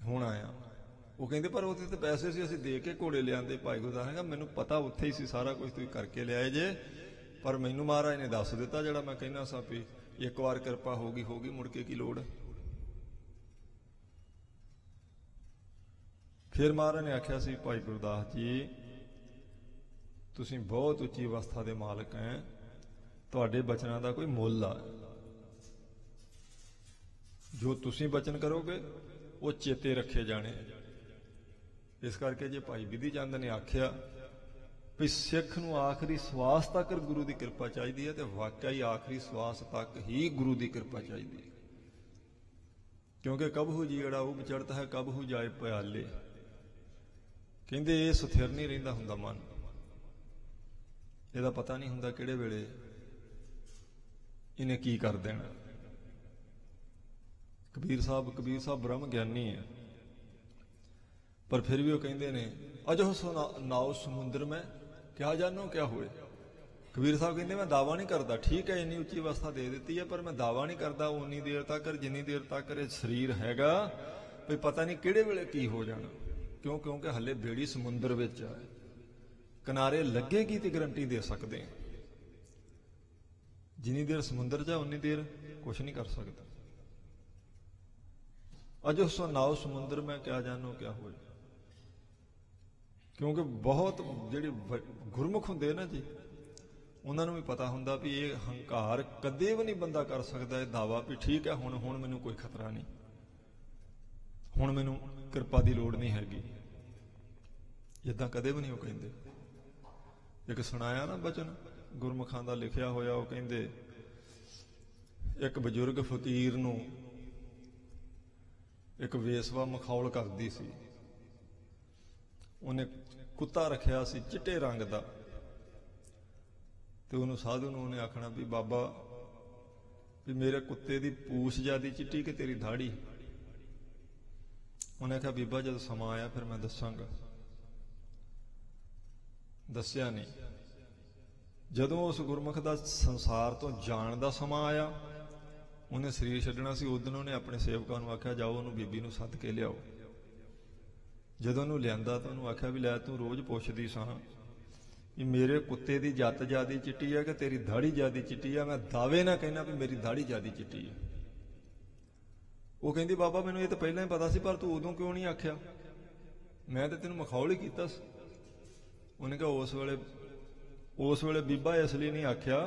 ਹੁਣ ਆਇਆ। ਉਹ ਕਹਿੰਦੇ ਪਰ ਉੱਥੇ ਤਾਂ ਪੈਸੇ ਸੀ, ਅਸੀਂ ਦੇ ਕੇ ਘੋੜੇ ਲਿਆਂਦੇ। ਭਾਈ ਗੁਰਦਾਸ ਨੇ ਮੈਨੂੰ ਪਤਾ ਉੱਥੇ ਹੀ ਸੀ ਸਾਰਾ ਕੁਝ, ਤੁਸੀਂ ਕਰਕੇ ਲਿਆਏ ਜੇ, ਪਰ ਮੈਨੂੰ ਮਹਾਰਾਜ ਨੇ ਦੱਸ ਦਿੱਤਾ ਜਿਹੜਾ ਮੈਂ ਕਹਿੰਦਾ ਸਾਂ ਵੀ ਇੱਕ ਵਾਰ ਕਿਰਪਾ ਹੋ ਗਈ, ਮੁੜ ਕੇ ਕੀ ਲੋੜ। ਫਿਰ ਮਹਾਰਾਜ ਨੇ ਆਖਿਆ ਸੀ ਭਾਈ ਗੁਰਦਾਸ ਜੀ ਤੁਸੀਂ ਬਹੁਤ ਉੱਚੀ ਅਵਸਥਾ ਦੇ ਮਾਲਕ ਹੈ, ਤੁਹਾਡੇ ਬਚਨਾਂ ਦਾ ਕੋਈ ਮੁੱਲ ਆ। ਜੋ ਤੁਸੀਂ ਬਚਨ ਕਰੋਗੇ ਉਹ ਚੇਤੇ ਰੱਖੇ ਜਾਣੇ। ਇਸ ਕਰਕੇ ਜੇ ਭਾਈ ਵਿਧੀ ਚੰਦ ਨੇ ਆਖਿਆ ਵੀ ਸਿੱਖ ਨੂੰ ਆਖਰੀ ਸਵਾਸ ਤੱਕ ਗੁਰੂ ਦੀ ਕਿਰਪਾ ਚਾਹੀਦੀ ਹੈ, ਤੇ ਵਾਕਿਆ ਹੀ ਆਖਰੀ ਸਵਾਸ ਤੱਕ ਹੀ ਗੁਰੂ ਦੀ ਕਿਰਪਾ ਚਾਹੀਦੀ ਹੈ। ਕਿਉਂਕਿ ਕਬਹੂ ਜਿਹੜਾ ਉਹ ਵਿਚੜਤ ਹੈ ਕਬਹੂ ਜਾਏ ਪਿਆਲੇ। ਕਹਿੰਦੇ ਇਹ ਸਥਿਰ ਨਹੀਂ ਰਹਿੰਦਾ ਹੁੰਦਾ ਮਨ, ਇਹਦਾ ਪਤਾ ਨਹੀਂ ਹੁੰਦਾ ਕਿਹੜੇ ਵੇਲੇ ਇਹਨੇ ਕੀ ਕਰ ਦੇਣਾ। ਕਬੀਰ ਸਾਹਿਬ ਬ੍ਰਹਮ ਗਿਆਨੀ ਹੈ, ਪਰ ਫਿਰ ਵੀ ਉਹ ਕਹਿੰਦੇ ਨੇ ਅਜੋ ਸੋ ਨਾਉ ਸਮੁੰਦਰ ਮੈਂ ਕਿਆ ਜਾਣੋ ਕਿਆ ਹੋਏ। ਕਬੀਰ ਸਾਹਿਬ ਕਹਿੰਦੇ ਮੈਂ ਦਾਵਾ ਨਹੀਂ ਕਰਦਾ, ਠੀਕ ਹੈ ਇੰਨੀ ਉੱਚੀ ਅਵਸਥਾ ਦੇ ਦਿੱਤੀ ਹੈ, ਪਰ ਮੈਂ ਦਾਵਾ ਨਹੀਂ ਕਰਦਾ ਉਨੀ ਦੇਰ ਤੱਕ ਜਿੰਨੀ ਦੇਰ ਤੱਕ ਇਹ ਸਰੀਰ ਹੈਗਾ ਵੀ ਪਤਾ ਨਹੀਂ ਕਿਹੜੇ ਵੇਲੇ ਕੀ ਹੋ ਜਾਣਾ। ਕਿਉਂਕਿ ਹਲੇ ਬੇੜੀ ਸਮੁੰਦਰ ਵਿੱਚ ਆ, ਕਿਨਾਰੇ ਲੱਗੇਗੀ ਤੇ ਗਰੰਟੀ ਦੇ ਸਕਦੇ ਹਾਂ। ਜਿੰਨੀ ਦੇਰ ਸਮੁੰਦਰ 'ਚ ਉਨੀ ਦੇਰ ਕੁਛ ਨਹੀਂ ਕਰ ਸਕਦਾ। ਅਜੋ ਸੋ ਨਾਉ ਸਮੁੰਦਰ ਮੈਂ ਕਿਆ ਜਾਣੋ ਕਿਆ ਹੋਏ। ਕਿਉਂਕਿ ਬਹੁਤ ਜਿਹੜੇ ਗੁਰਮੁਖ ਹੁੰਦੇ ਨਾ ਜੀ, ਉਹਨਾਂ ਨੂੰ ਵੀ ਪਤਾ ਹੁੰਦਾ ਵੀ ਇਹ ਹੰਕਾਰ ਕਦੇ ਵੀ ਨਹੀਂ ਬੰਦਾ ਕਰ ਸਕਦਾ ਇਹ ਦਾਵਾ ਵੀ ਠੀਕ ਹੈ ਹੁਣ ਮੈਨੂੰ ਕੋਈ ਖਤਰਾ ਨਹੀਂ, ਹੁਣ ਮੈਨੂੰ ਕਿਰਪਾ ਦੀ ਲੋੜ ਨਹੀਂ ਹੈਗੀ। ਇੱਦਾਂ ਕਦੇ ਵੀ ਨਹੀਂ ਉਹ ਕਹਿੰਦੇ। ਇੱਕ ਸੁਣਾਇਆ ਨਾ ਬਚਨ ਗੁਰਮੁਖਾਂ ਦਾ ਲਿਖਿਆ ਹੋਇਆ, ਉਹ ਕਹਿੰਦੇ ਇੱਕ ਬਜ਼ੁਰਗ ਫਕੀਰ ਨੂੰ ਇੱਕ ਵੇਸਵਾ ਮਖੌਲ ਕਰਦੀ ਸੀ। ਉਹਨੇ ਕੁੱਤਾ ਰੱਖਿਆ ਸੀ ਚਿੱਟੇ ਰੰਗ ਦਾ, ਤੇ ਉਹਨੂੰ ਸਾਧੂ ਨੂੰ ਉਹਨੇ ਆਖਣਾ ਵੀ ਬਾਬਾ ਵੀ ਮੇਰੇ ਕੁੱਤੇ ਦੀ ਪੂਛ ਜ਼ਿਆਦੀ ਚਿੱਟੀ ਕਿ ਤੇਰੀ ਦਾੜੀ। ਉਹਨੇ ਆਖਿਆ ਬੀਬਾ ਜਦੋਂ ਸਮਾਂ ਆਇਆ ਫਿਰ ਮੈਂ ਦੱਸਾਂਗਾ। ਦੱਸਿਆ ਨਹੀਂ। ਜਦੋਂ ਉਸ ਗੁਰਮੁਖ ਦਾ ਸੰਸਾਰ ਤੋਂ ਜਾਣ ਦਾ ਸਮਾਂ ਆਇਆ, ਉਹਨੇ ਸਰੀਰ ਛੱਡਣਾ ਸੀ, ਉਦੋਂ ਉਹਨੇ ਆਪਣੇ ਸੇਵਕਾਂ ਨੂੰ ਆਖਿਆ ਜਾਓ ਉਹਨੂੰ ਬੀਬੀ ਨੂੰ ਸੱਦ ਕੇ ਲਿਆਓ। ਜਦੋਂ ਉਹਨੂੰ ਲਿਆਂਦਾ ਤਾਂ ਉਹਨੂੰ ਆਖਿਆ ਵੀ ਲੈ ਤੂੰ ਰੋਜ਼ ਪੁੱਛਦੀ ਸਾਂ कि मेरे कुत्ते की जत ज्यादा चिट्टी है कि तेरी दाढ़ी ज्यादा चिट्टी है। मैं दावे ना कहना भी मेरी दाढ़ी ज्यादा चिट्टी है। वो कहती बाबा मैनू ये तो पहले ही पता सी, पर तू उदों क्यों नहीं आख्या, मैं तो तेन मखौल ही किया। उन्हें कहा उस वेले बीबा इसलिए नहीं आख्या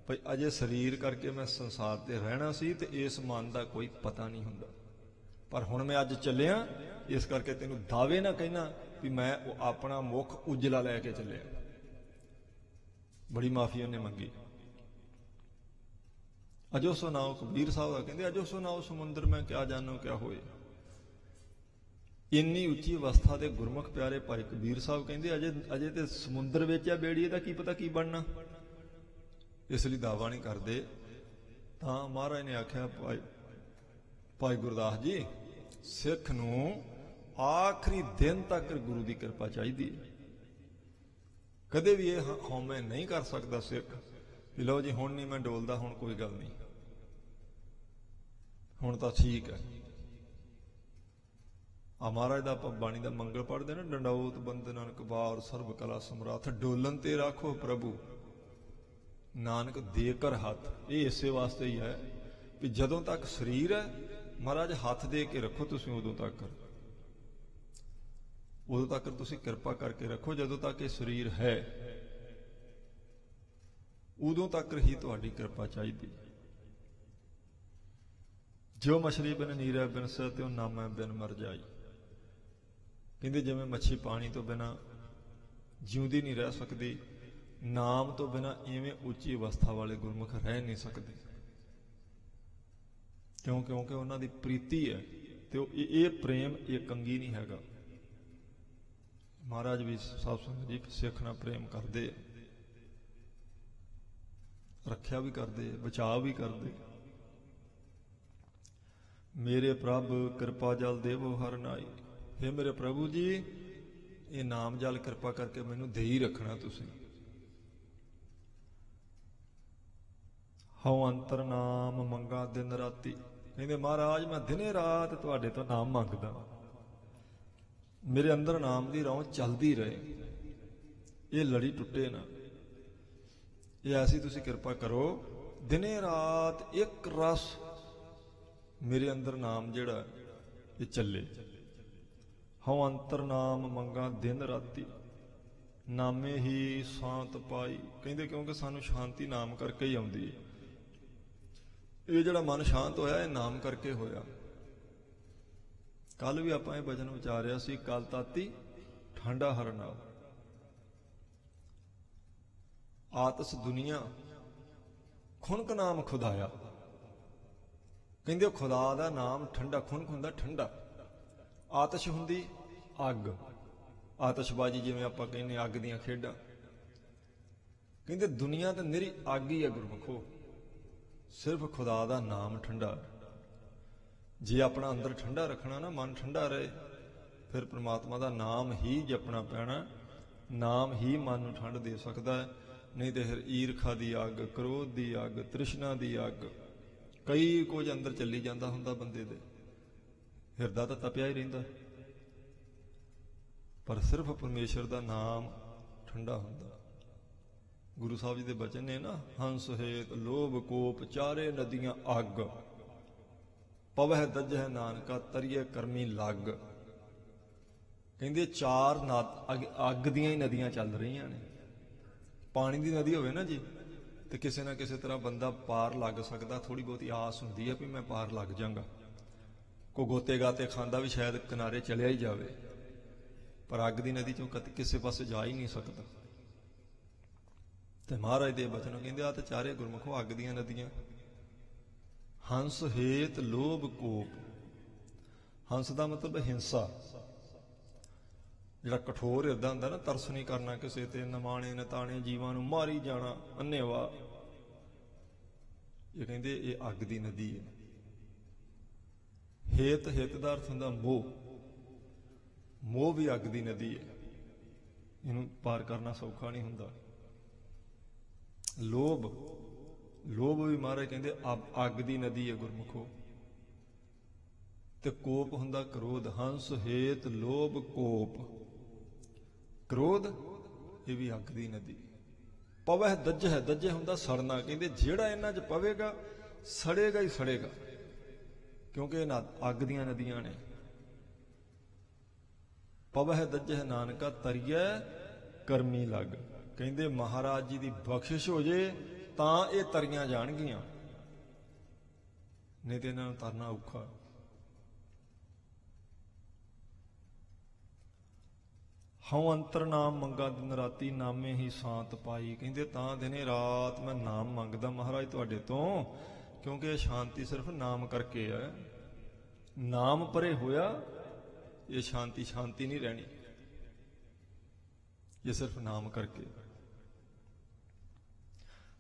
भाई अजे शरीर करके मैं संसार ते रहना सी ते इस मन का कोई पता नहीं हुंदा, पर हुण मैं अज चलिया इस करके तेनू दावे ना कहना भी मैं अपना मुख उजला लैके चलिया। बड़ी माफी उन्हें मंगी। अजो सुनाओ कबीर साहब का कहते अजो सुनाओ समुद्र में क्या जानो क्या होए। इन्नी उच्ची अवस्था के गुरमुख प्यारे भाई कबीर साहब कहते अजे अजे तो समुद्र विच है बेड़िए का की पता की बनना, इसलिए दावा नहीं करते। तो महाराज ने आख्या भाई गुरदास जी सिख नूं आखिरी दिन तक गुरु की कृपा चाहिए, कदे भी यह हौमे नहीं कर सकता सिख कि लो जी हुण नहीं मैं डोलदा, हुण कोई गल नहीं, हुण तां ठीक है। महाराज दा आपां बाणी दा मंगल पढ़दे ना, डंडौत बंदना कबार सर्व कला समराथ, डोलन ते राखो प्रभु नानक देकर हाथ। ये इसे वास्ते ही है कि जदों तक शरीर है महाराज हाथ दे के रखो, तुसीं उदों तक तुसीं कृपा करके रखो। जदों तक ये शरीर है उदों तक ही तुहाडी कृपा चाहिए। जो मछली बिन नीरै बिन सै त्यों नामै बिन मर जाई। कहते जिवें मच्छी पानी तो बिना जिउंदी नहीं रह सकती, नाम तो बिना इवें उच्ची अवस्था वाले गुरमुख रह नहीं सकते। क्यों? क्योंकि उन्हों की प्रीति है तो ये प्रेम ये कंगी नहीं हैगा। महाराज भी साहब संगत जी सिख नाल प्रेम करते, रखिया भी करते, बचाव भी करते। मेरे प्रभ कृपा जल देवो हर नाई। हे मेरे प्रभु जी ये नाम जल कृपा करके मैनू दे ही रखना तुसीं। हूँ अंतर नाम मंगा दिन राती। कहते महाराज मैं दिने रात तुहाडे तो नाम मंगदा, मेरे अंदर नाम की रौं चलती रहे, ये लड़ी टुटे ना। ये ऐसी तुसीं कृपा करो दिने रात एक रस मेरे अंदर नाम जिहड़ा ये चले। हूँ अंतर नाम मंगा दिन राती, नामे ही शांत पाई। कहते क्योंकि सानू शांति नाम करके ही आउंदी है। ये जिहड़ा मन शांत होया ये नाम करके होया। कल भी आपां ये वचन विचारिया सी, कल ताती ठंडा हरना आतस दुनिया खुनक नाम खुदाया। कहंदे खुदा दा नाम ठंडा, खुनक हुंदा ठंडा, आतश हुंदी अग, आतशबाजी जिवें आपां कहने अग दीयां खेडां। कहंदे दुनिया तो निरी अग ही है गुरमुखो, सिर्फ खुदा दा नाम ठंडा। जे अपना अंदर ठंडा रखना ना, मन ठंडा रहे, फिर परमात्मा दा नाम ही जपना पैना। नाम ही मन नूं ठंड दे सकदा है। नहीं तो फिर ईरखा दी अग, क्रोध दी अग, तृष्णा दी अग, कई कुछ अंदर चली जाता हुंदा बंदे दे, हिरदा तो तपिया ही रहिंदा। पर सिर्फ परमेश्वर दा नाम ठंडा हुंदा। गुरु साहब जी के बचन ने ना, हंस हेत लोभ कोप चारे नदियां अग, पवह दजह नानका तरिए करमी लग। कहंदे चार अग दियां ही नदियां चल रही ने। पानी की नदी होवे ना जी तो किसी ना किसी तरह बंदा पार लग सकता, थोड़ी बहुती आस हुंदी है भी मैं पार लग जाऊंगा। कोई गोते गाते खांदा भी शायद किनारे चलिया ही जाए, पर अग की नदी चों किसी पास जा ही नहीं सकता। तो महाराज दे बचन कहंदे आ ते चारे गुरमुखो अग दियां नदियां। हंस हेत लोभ कोप, हंस का मतलब हिंसा, जिहड़ा कठोर हिरदा हुंदा ना, तरस नहीं करना किसी ते, नमाणे नताणे जीवां नूं मारी जाना अन्नेवाह। ये कहंदे ये अग दी नदी है। हेत हित दा अर्थ हुंदा मोह, मोह भी अग दी नदी है, इहनूं पार करना सौखा नहीं हुंदा। लोभ, लोभ भी महाराज कहंदे अग दी नदी है गुरमुखो। ते कोप हुंदा क्रोध। हंस हेत लोभ कोप, क्रोध ਇਹ ਵੀ ਅੱਗ ਦੀ ਨਦੀ। ਪਵਹਿ ਦੱਜਹਿ, ਦੱਜੇ ਹੁੰਦਾ ਸੜਨਾ, ਕਹਿੰਦੇ ਜਿਹੜਾ ਇਹਨਾਂ 'ਚ ਪਵੇਗਾ ਸੜੇਗਾ ਹੀ ਸੜੇਗਾ, ਕਿਉਂਕਿ ਇਹ ਅੱਗ ਦੀਆਂ ਨਦੀਆਂ ਨੇ। ਪਵਹਿ ਦੱਜਹਿ ਨਾਨਕਾ, ਤਰੀਐ ਕਰਮੀ ਲੱਗ। ਕਹਿੰਦੇ ਮਹਾਰਾਜ ਜੀ ਦੀ ਬਖਸ਼ਿਸ਼ ਹੋ ਜੇ ਤਾਂ ਇਹ ਤਰੀਆਂ ਜਾਣਗੀਆਂ, ਨਹੀਂ ਤੇ ਇਹਨਾਂ ਨੂੰ ਤਰਨਾ ਔਖਾ। ਹਉ ਅੰਤਰ ਨਾਮ ਮੰਗਾ ਦਿਨ ਰਾਤੀ, ਨਾਮੇ ਹੀ ਸ਼ਾਂਤ ਪਾਈ। ਕਹਿੰਦੇ ਤਾਂ ਦਿਨੇ ਰਾਤ ਮੈਂ ਨਾਮ ਮੰਗਦਾ ਮਹਾਰਾਜ ਤੁਹਾਡੇ ਤੋਂ, ਕਿਉਂਕਿ ਇਹ ਸ਼ਾਂਤੀ ਸਿਰਫ ਨਾਮ ਕਰਕੇ ਹੈ। ਨਾਮ ਪਰੇ ਹੋਇਆ ਇਹ ਸ਼ਾਂਤੀ ਸ਼ਾਂਤੀ ਨਹੀਂ ਰਹਿਣੀ, ਇਹ ਸਿਰਫ ਨਾਮ ਕਰਕੇ।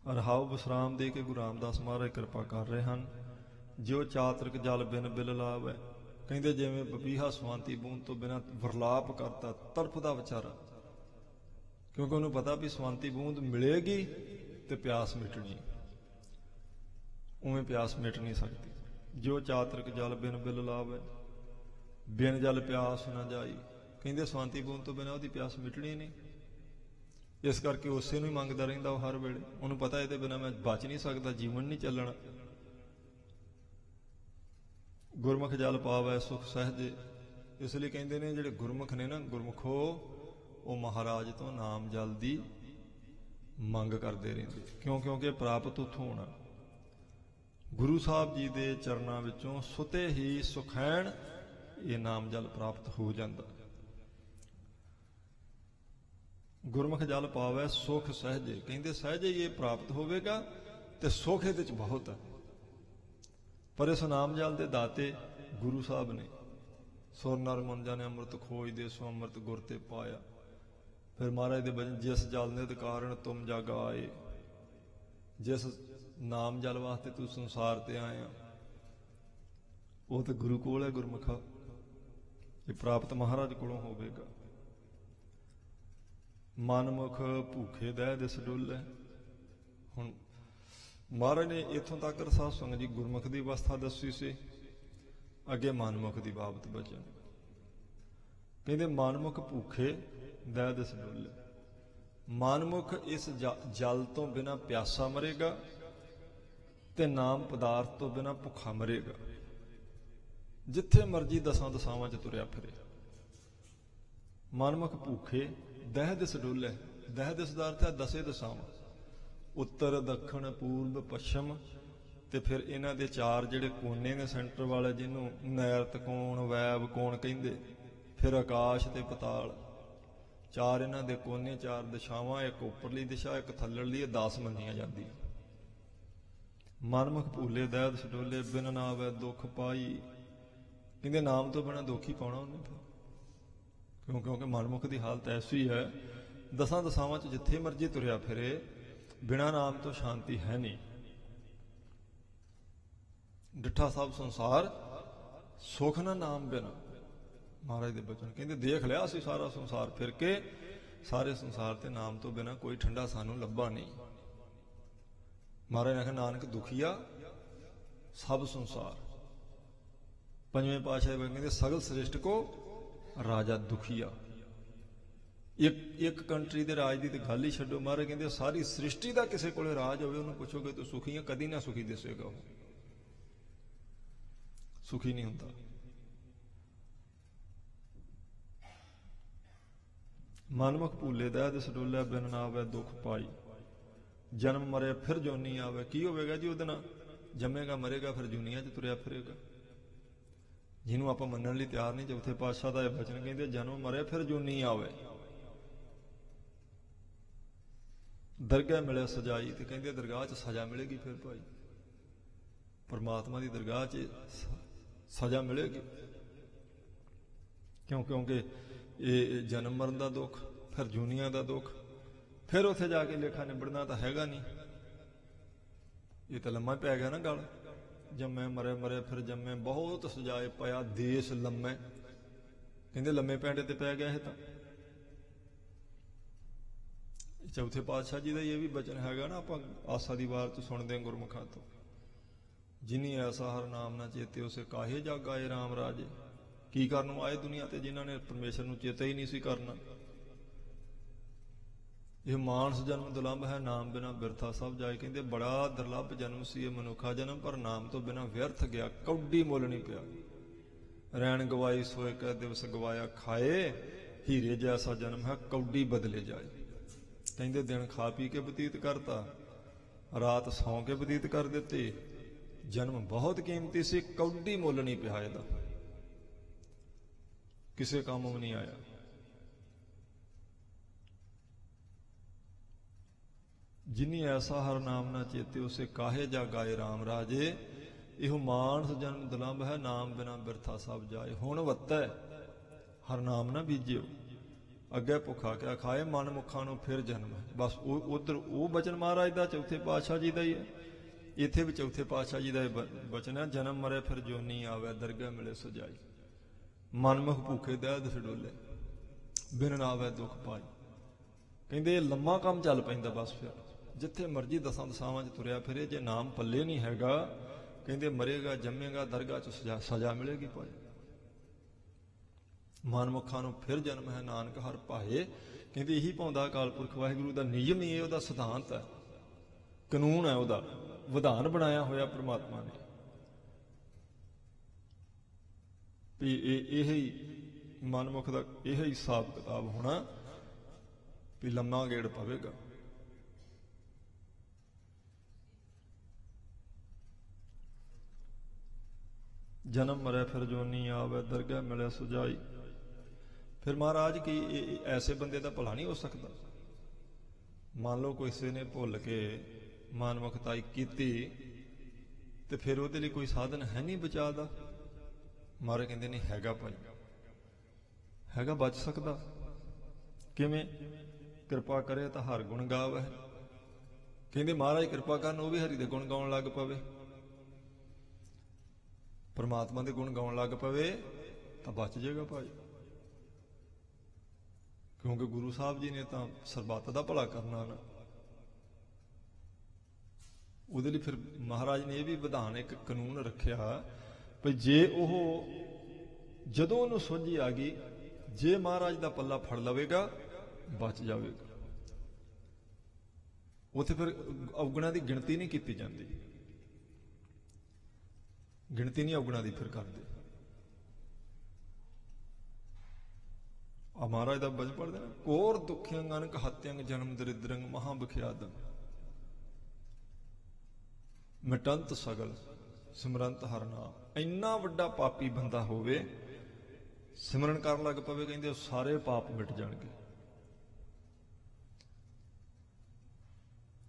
ਰਹਾਉ ਵਿਸਰਾਮ ਦੇ ਕੇ ਗੁਰੂ ਰਾਮਦਾਸ ਮਹਾਰਾਜ ਕਿਰਪਾ ਕਰ ਰਹੇ ਹਨ। ਜਿਉ ਚਾਤਰਿਕ ਜਲ ਬਿਨ ਬਿਲ ਲਾਵੈ, ਕਹਿੰਦੇ ਜਿਵੇਂ ਬਬੀਹਾ ਸਵਾਂਤੀ ਬੂੰਦ ਤੋਂ ਬਿਨਾਂ ਵਰਲਾਪ ਕਰਤਾ, ਤੜਫਦਾ ਵਿਚਾਰਾ, ਕਿਉਂਕਿ ਉਹਨੂੰ ਪਤਾ ਵੀ ਸਵਾਂਤੀ ਬੂੰਦ ਮਿਲੇਗੀ ਤੇ ਪਿਆਸ ਮਿਟਣੀ, ਉਵੇਂ ਪਿਆਸ ਮਿਟ ਨਹੀਂ ਸਕਦੀ। ਜਿਉ ਚਾਤਰਿਕ ਜਲ ਬਿਨ ਬਿਲ ਲਾਵੈ, ਬਿਨ ਜਲ ਪਿਆਸ ਨਾ ਜਾਈ। ਕਹਿੰਦੇ ਸਵਾਂਤੀ ਬੂੰਦ ਤੋਂ ਬਿਨਾਂ ਉਹਦੀ ਪਿਆਸ ਮਿਟਣੀ ਨਹੀਂ, ਇਸ ਕਰਕੇ ਉਸੇ ਨੂੰ ਹੀ ਮੰਗਦਾ ਰਹਿੰਦਾ ਉਹ ਹਰ ਵੇਲੇ। ਉਹਨੂੰ ਪਤਾ ਇਹਦੇ ਬਿਨਾਂ ਮੈਂ ਬਚ ਨਹੀਂ ਸਕਦਾ, ਜੀਵਨ ਨਹੀਂ ਚੱਲਣਾ। ਗੁਰਮੁਖ ਜਲ ਪਾਵੈ ਸੁਖ ਸਹਿਜੇ, ਇਸ ਲਈ ਕਹਿੰਦੇ ਨੇ ਜਿਹੜੇ ਗੁਰਮੁਖ ਨੇ ਨਾ, ਗੁਰਮੁਖੋ ਉਹ ਮਹਾਰਾਜ ਤੋਂ ਨਾਮ ਜਲ ਦੀ ਮੰਗ ਕਰਦੇ ਰਹਿੰਦੇ। ਕਿਉਂ? ਕਿਉਂਕਿ ਪ੍ਰਾਪਤ ਉੱਥੋਂ ਹੋਣਾ। ਗੁਰੂ ਸਾਹਿਬ ਜੀ ਦੇ ਚਰਨਾਂ ਵਿੱਚੋਂ ਸੁਤੇ ਹੀ ਸੁਖੈਣ ਇਹ ਨਾਮ ਜਲ ਪ੍ਰਾਪਤ ਹੋ ਜਾਂਦਾ। ਗੁਰਮੁਖ ਜਲ ਪਾਵੈ ਸੁਖ ਸਹਿਜੇ, ਕਹਿੰਦੇ ਸਹਿਜੇ ਹੀ ਇਹ ਪ੍ਰਾਪਤ ਹੋਵੇਗਾ ਤੇ ਸੁਖ ਇਹਦੇ ਚ ਬਹੁਤ ਹੈ। ਪਰ ਇਸ ਨਾਮ ਜਲ ਦੇ ਦਾਤੇ ਗੁਰੂ ਸਾਹਿਬ ਨੇ। ਸੁਰ ਨਰ ਮਨ ਜਾਣੇ ਅੰਮ੍ਰਿਤ ਖੋਜ ਦੇ, ਸੋ ਅੰਮ੍ਰਿਤ ਗੁਰ ਤੇ ਪਾਇਆ। ਫਿਰ ਮਹਾਰਾਜ ਦੇ ਬਚਨ, ਜਿਸ ਜਲ ਨਿਧ ਕਾਰਨ ਤੁਮ ਜਗ ਆਏ, ਜਿਸ ਨਾਮ ਜਲ ਵਾਸਤੇ ਤੂੰ ਸੰਸਾਰ ਤੇ ਆਇਆ ਉਹ ਤਾਂ ਗੁਰੂ ਕੋਲ ਹੈ। ਗੁਰਮੁਖਾ ਇਹ ਪ੍ਰਾਪਤ ਮਹਾਰਾਜ ਕੋਲੋਂ ਹੋਵੇਗਾ। ਮਨਮੁਖ ਭੂਖੇ ਦਹਿ ਦਿਸ ਡੁੱਲੈ। ਹੁਣ ਮਹਾਰਾਜ ਨੇ ਇੱਥੋਂ ਤੱਕ ਸਾਧ ਸੰਗਤ ਜੀ ਗੁਰਮੁਖ ਦੀ ਅਵਸਥਾ ਦੱਸੀ ਸੀ, ਅੱਗੇ ਮਨਮੁਖ ਦੀ ਬਾਬਤ ਬਚਨ। ਕਹਿੰਦੇ ਮਨਮੁਖ ਭੂਖੇ ਦਹਿ ਦਿਸ ਡੁੱਲੈ। ਮਨਮੁਖ ਇਸ ਜਲ ਤੋਂ ਬਿਨਾਂ ਪਿਆਸਾ ਮਰੇਗਾ ਤੇ ਨਾਮ ਪਦਾਰਥ ਤੋਂ ਬਿਨਾਂ ਭੁੱਖਾ ਮਰੇਗਾ। ਜਿੱਥੇ ਮਰਜੀ ਦਸਾਂ ਦਸਾਵਾਂ 'ਚ ਤੁਰਿਆ ਫਿਰੇ। ਮਨਮੁਖ ਭੂਖੇ ਦਹਿ ਦਿਸ ਡੁੱਲੈ। ਦਹਿ ਦਿਸ ਦਾ ਅਰਥ ਹੈ ਦਸੇ ਦਸਾਵਾਂ, ਉੱਤਰ ਦੱਖਣ ਪੂਰਬ ਪੱਛਮ, ਤੇ ਫਿਰ ਇਹਨਾਂ ਦੇ ਚਾਰ ਜਿਹੜੇ ਕੋਨੇ ਨੇ ਸੈਂਟਰ ਵਾਲੇ, ਜਿਹਨੂੰ ਨੈਰਤ ਕੋਣ ਵੈਬ ਕੋਣ ਕਹਿੰਦੇ, ਫਿਰ ਆਕਾਸ਼ ਤੇ ਪਤਾਲ, ਚਾਰ ਇਹਨਾਂ ਦੇ ਕੋਨੇ, ਚਾਰ ਦਿਸ਼ਾਵਾਂ, ਇੱਕ ਉੱਪਰਲੀ ਦਿਸ਼ਾ ਇੱਕ ਥੱਲੜਲੀ, ਇਹ 10 ਮੰਨੀਆਂ ਜਾਂਦੀਆਂ। ਮਨਮੁਖ ਭੂਲੇ ਦਹਿ ਦਿਸ ਡੋਲੇ, ਬਿਨ ਨਾਵੈ ਦੁੱਖ ਪਾਈ। ਕਹਿੰਦੇ ਨਾਮ ਤੋਂ ਬਿਨਾਂ ਦੁੱਖ ਹੀ ਪਾਉਣਾ ਉਹਨੇ। ਕਿਉਂਕਿ ਮਨਮੁਖ ਦੀ ਹਾਲਤ ਐਸੀ ਹੈ, ਦਸਾਂ ਦਸਾਵਾਂ 'ਚ ਜਿੱਥੇ ਮਰਜੀ ਤੁਰਿਆ ਫਿਰੇ, ਬਿਨਾਂ ਨਾਮ ਤੋਂ ਸ਼ਾਂਤੀ ਹੈ ਨਹੀਂ। ਡਿੱਠਾ ਸਭ ਸੰਸਾਰ ਸੁਖ ਨਾ ਨਾਮ ਬਿਨਾ। ਮਹਾਰਾਜ ਦੇ ਬਚਨ ਕਹਿੰਦੇ ਦੇਖ ਲਿਆ ਅਸੀਂ ਸਾਰਾ ਸੰਸਾਰ ਫਿਰ ਕੇ, ਸਾਰੇ ਸੰਸਾਰ ਤੇ ਨਾਮ ਤੋਂ ਬਿਨਾਂ ਕੋਈ ਠੰਡਾ ਸਾਨੂੰ ਲੱਭਾ ਨਹੀਂ। ਮਹਾਰਾਜ ਨੇ ਆਖਿਆ ਨਾਨਕ ਦੁਖੀਆ ਸਭ ਸੰਸਾਰ। ਪੰਜਵੇਂ ਪਾਤਸ਼ਾਹ ਕਹਿੰਦੇ ਸਗਲ ਸ੍ਰਿਸ਼ਟ ਕੋ ਰਾਜਾ ਦੁਖੀਆ। ਇੱਕ ਕੰਟਰੀ ਦੇ ਰਾਜ ਦੀ ਤੇ ਗੱਲ ਹੀ ਛੱਡੋ, ਮਹਾਰਾਜ ਕਹਿੰਦੇ ਸਾਰੀ ਸ੍ਰਿਸ਼ਟੀ ਦਾ ਕਿਸੇ ਕੋਲੇ ਰਾਜ ਹੋਵੇ, ਉਹਨੂੰ ਪੁੱਛੋਗੇ ਤੂੰ ਸੁਖੀ ਆ, ਕਦੀ ਨਾ ਸੁਖੀ ਦਿਸੇਗਾ, ਉਹ ਸੁਖੀ ਨਹੀਂ ਹੁੰਦਾ। ਮਨਮੁਖ ਭੂਲੇ ਦਹਿ ਦਿਸ ਡੋਲੇ, ਬਿਨ ਨਾਵੈ ਦੁੱਖ ਪਾਈ। ਜਨਮ ਮਰੇ ਫਿਰ ਜੋਨੀ ਆਵੇ। ਕੀ ਹੋਵੇਗਾ ਜੀ ਉਹਦੇ ਨਾਲ? ਜੰਮੇਗਾ ਮਰੇਗਾ, ਫਿਰ ਜੂਨੀਆਂ 'ਚ ਤੁਰਿਆ ਫਿਰੇਗਾ। ਜਿਹਨੂੰ ਆਪਾਂ ਮੰਨਣ ਲਈ ਤਿਆਰ ਨਹੀਂ। ਚੌਥੇ ਪਾਤਸ਼ਾਹ ਦਾ ਇਹ ਬਚਨ ਕਹਿੰਦੇ ਜਨਮ ਮਰੇ ਫਿਰ ਜੂਨੀ ਆਵੇ। ਦਰਗਾਹ ਮਿਲੇ ਸਜਾਈ, ਤੇ ਕਹਿੰਦੇ ਦਰਗਾਹ 'ਚ ਸਜ਼ਾ ਮਿਲੇਗੀ। ਫਿਰ ਭਾਈ ਪਰਮਾਤਮਾ ਦੀ ਦਰਗਾਹ 'ਚ ਸਜ਼ਾ ਮਿਲੇਗੀ। ਕਿਉਂਕਿ ਇਹ ਜਨਮ ਮਰਨ ਦਾ ਦੁੱਖ, ਫਿਰ ਜੂਨੀਆਂ ਦਾ ਦੁੱਖ, ਫਿਰ ਉੱਥੇ ਜਾ ਕੇ ਲੇਖਾ ਨਿਬੜਨਾ ਤਾਂ ਹੈਗਾ ਨਹੀਂ। ਇਹ ਤਾਂ ਲੰਮਾ ਪੈ ਗਿਆ ਨਾ ਗੱਲ। ਜੰਮੇ ਮਰੇ ਮਰੇ ਫਿਰ ਜੰਮੇ, ਬਹੁਤ ਸਜਾਏ ਪਿਆ ਦੇਸ਼ ਲੰਮੇ। ਕਹਿੰਦੇ ਲੰਮੇ ਪੈਂਡੇ ਤੇ ਪੈ ਗਿਆ ਇਹ ਤਾਂ। ਚੌਥੇ ਪਾਤਸ਼ਾਹ ਜੀ ਦਾ ਇਹ ਵੀ ਬਚਨ ਹੈਗਾ ਨਾ, ਆਪਾਂ ਆਸਾ ਦੀ ਵਾਰ 'ਚ ਸੁਣਦੇ ਹਾਂ ਗੁਰਮੁਖਾਂ ਤੋਂ, ਜਿਨੀ ਐਸਾ ਹਰ ਨਾਮ ਨਾ ਚੇਤੇ ਉਸੇ ਕਾਹੇ ਜਗ ਆਏ ਰਾਮ ਰਾਜੇ। ਕੀ ਕਰਨ ਨੂੰ ਆਏ ਦੁਨੀਆ ਤੇ, ਜਿਨ੍ਹਾਂ ਨੇ ਪਰਮੇਸ਼ਰ ਨੂੰ ਚੇਤਾ ਹੀ ਨਹੀਂ ਸੀ ਕਰਨਾ। ਇਹ ਮਾਨਸ ਜਨਮ ਦੁਰਲਭ ਹੈ, ਨਾਮ ਬਿਨਾ ਬਿਰਥਾ ਸਭ ਜਾਏ। ਕਹਿੰਦੇ ਬੜਾ ਦੁਰਲਭ ਜਨਮ ਸੀ ਇਹ ਮਨੁੱਖਾ ਜਨਮ, ਪਰ ਨਾਮ ਤੋਂ ਬਿਨਾ ਵਿਅਰਥ ਗਿਆ, ਕੌਡੀ ਮੁੱਲ ਨਹੀਂ ਪਿਆ। ਰੈਣ ਗਵਾਈ ਸੋਏ ਕੈ ਦਿਵਸ ਗਵਾਇਆ ਖਾਏ, ਹੀਰੇ ਜੈਸਾ ਜਨਮ ਹੈ ਕੌਡੀ ਬਦਲੇ ਜਾਏ। ਕਹਿੰਦੇ ਦਿਨ ਖਾ ਪੀ ਕੇ ਬਤੀਤ ਕਰਤਾ, ਰਾਤ ਸੌਂ ਕੇ ਬਤੀਤ ਕਰ ਦਿੱਤੀ। ਜਨਮ ਬਹੁਤ ਕੀਮਤੀ ਸੀ, ਕੌਡੀ ਮੁੱਲ ਨਹੀਂ ਪਿਆ ਇਹਦਾ, ਕਿਸੇ ਕੰਮ ਵੀ ਨਹੀਂ ਆਇਆ। ਜਿਨੀ ਐਸਾ ਹਰ ਨਾਮ ਨਾ ਚੇਤੇ, ਉਸੇ ਕਾਹੇ ਜਾ ਗਾਏ ਰਾਮ ਰਾਜੇ। ਇਹੋ ਮਾਨਸ ਜਨਮ ਦੁਰਲਭ ਹੈ, ਨਾਮ ਬਿਨਾ ਬਿਰਥਾ ਸਭ ਜਾਏ। ਹੁਣ ਵੱਤੈ ਹਰ ਨਾਮ ਨਾ ਬੀਜਿਓ, ਅੱਗੇ ਭੁੱਖਾ ਕਿਆ ਖਾਏ, ਮਨ ਮੁੱਖਾਂ ਨੂੰ ਫਿਰ ਜਨਮ ਹੈ। ਬਸ ਉਹ ਉਧਰ ਉਹ ਬਚਨ ਮਹਾਰਾਜ ਦਾ ਚੌਥੇ ਪਾਤਸ਼ਾਹ ਜੀ ਦਾ ਹੀ ਹੈ। ਇੱਥੇ ਵੀ ਚੌਥੇ ਪਾਤਸ਼ਾਹ ਜੀ ਦਾ ਬਚਨ ਹੈ, ਜਨਮ ਮਰੇ ਫਿਰ ਜੋਨੀ ਆਵੇ, ਦਰਗਾਹ ਮਿਲੇ ਸਜਾਈ। ਮਨਮੁਖ ਭੁੱਖੇ ਦਹਿ ਡੋਲੇ, ਬਿਨ ਨਾਵੇ ਦੁੱਖ ਪਾਈ। ਕਹਿੰਦੇ ਲੰਮਾ ਕੰਮ ਚੱਲ ਪੈਂਦਾ। ਬਸ ਫਿਰ ਜਿੱਥੇ ਮਰਜ਼ੀ ਦਸਾਂ ਦਸਾਵਾਂ 'ਚ ਤੁਰਿਆ ਫਿਰੇ, ਜੇ ਨਾਮ ਪੱਲੇ ਨਹੀਂ ਹੈਗਾ, ਕਹਿੰਦੇ ਮਰੇਗਾ ਜੰਮੇਗਾ, ਦਰਗਾਹ 'ਚ ਸਜ਼ਾ ਮਿਲੇਗੀ ਭਾਈ। ਮਨਮੁਖਾਂ ਨੂੰ ਫਿਰ ਜਨਮ ਹੈ, ਨਾਨਕ ਹਰ ਭਾਏ। ਕਹਿੰਦੇ ਇਹੀ ਪਾਉਂਦਾ ਅਕਾਲ ਪੁਰਖ ਵਾਹਿਗੁਰੂ ਦਾ ਨਿਯਮ ਹੀ, ਉਹਦਾ ਸਿਧਾਂਤ ਹੈ, ਕਾਨੂੰਨ ਹੈ, ਉਹਦਾ ਵਿਧਾਨ ਬਣਾਇਆ ਹੋਇਆ ਪ੍ਰਮਾਤਮਾ ਨੇ ਵੀ ਇਹ ਹੀ ਮਨਮੁਖ ਦਾ ਇਹ ਹੀ ਹਿਸਾਬ ਕਿਤਾਬ ਹੋਣਾ ਵੀ ਲੰਮਾ ਗੇੜ ਪਵੇਗਾ। ਜਨਮ ਮਰੇ ਫਿਰ ਜੋਨੀ ਆਵੇ, ਦਰਗਾਹ ਮਿਲੇ ਸੁਜਾਈ। ਫਿਰ ਮਹਾਰਾਜ ਕੀ ਐਸੇ ਬੰਦੇ ਦਾ ਭਲਾ ਨਹੀਂ ਹੋ ਸਕਦਾ? ਮੰਨ ਲਓ ਕਿਸੇ ਨੇ ਭੁੱਲ ਕੇ ਮਨਮੁਖਤਾਈ ਕੀਤੀ ਤੇ ਫਿਰ ਉਹਦੇ ਲਈ ਕੋਈ ਸਾਧਨ ਹੈ ਨਹੀਂ ਬਚਾਅ ਦਾ? ਮਹਾਰਾਜ ਕਹਿੰਦੇ ਨਹੀਂ ਹੈਗਾ ਭਾਈ, ਹੈਗਾ, ਬਚ ਸਕਦਾ। ਕਿਵੇਂ? ਕਿਰਪਾ ਕਰੇ ਤਾਂ ਹਰ ਗੁਣ ਗਾਵੇ। ਕਹਿੰਦੇ ਮਹਾਰਾਜ ਕਿਰਪਾ ਕਰਨ, ਉਹ ਵੀ ਹਰੀ ਦੇ ਗੁਣ ਗਾਉਣ ਲੱਗ ਪਵੇ, ਪਰਮਾਤਮਾ ਦੇ ਗੁਣ ਗਾਉਣ ਲੱਗ ਪਵੇ ਤਾਂ ਬਚ ਜਾਏਗਾ ਭਾਈ। ਕਿਉਂਕਿ ਗੁਰੂ ਸਾਹਿਬ ਜੀ ਨੇ ਤਾਂ ਸਰਬੱਤ ਦਾ ਭਲਾ ਕਰਨਾ ਨਾ, ਉਹਦੇ ਲਈ ਫਿਰ ਮਹਾਰਾਜ ਨੇ ਇਹ ਵੀ ਵਿਧਾਨ ਇੱਕ ਕਾਨੂੰਨ ਰੱਖਿਆ ਵੀ ਜੇ ਉਹ ਜਦੋਂ ਉਹਨੂੰ ਸੋਝੀ ਆ ਗਈ, ਜੇ ਮਹਾਰਾਜ ਦਾ ਪੱਲਾ ਫੜ ਲਵੇਗਾ ਬਚ ਜਾਵੇਗਾ। ਉੱਥੇ ਫਿਰ ਔਗੁਣਾਂ ਦੀ ਗਿਣਤੀ ਨਹੀਂ ਕੀਤੀ ਜਾਂਦੀ, ਗਿਣਤੀ ਨਹੀਂ ਔਗੁਣਾਂ ਦੀ ਫਿਰ ਕਰਦੇ। ਆ ਮਹਾਰਾਜ ਦਾ ਬਚਨ ਪੜਦੇ ਨਾ, ਕੋਰ ਦੁਖਿਅੰਗ ਅਨਕ ਹਤਿਅੰਗ ਜਨਮ ਦਰਿਦਰੰਗ ਮਹਾ ਬਖਿਆਦੰ ਮਿਟੰਤ ਸਗਲ ਸਿਮਰੰਤ ਹਰ ਨਾਮ। ਇੰਨਾ ਵੱਡਾ ਪਾਪੀ ਬੰਦਾ ਹੋਵੇ, ਸਿਮਰਨ ਕਰਨ ਲੱਗ ਪਵੇ, ਕਹਿੰਦੇ ਸਾਰੇ ਪਾਪ ਮਿਟ ਜਾਣਗੇ,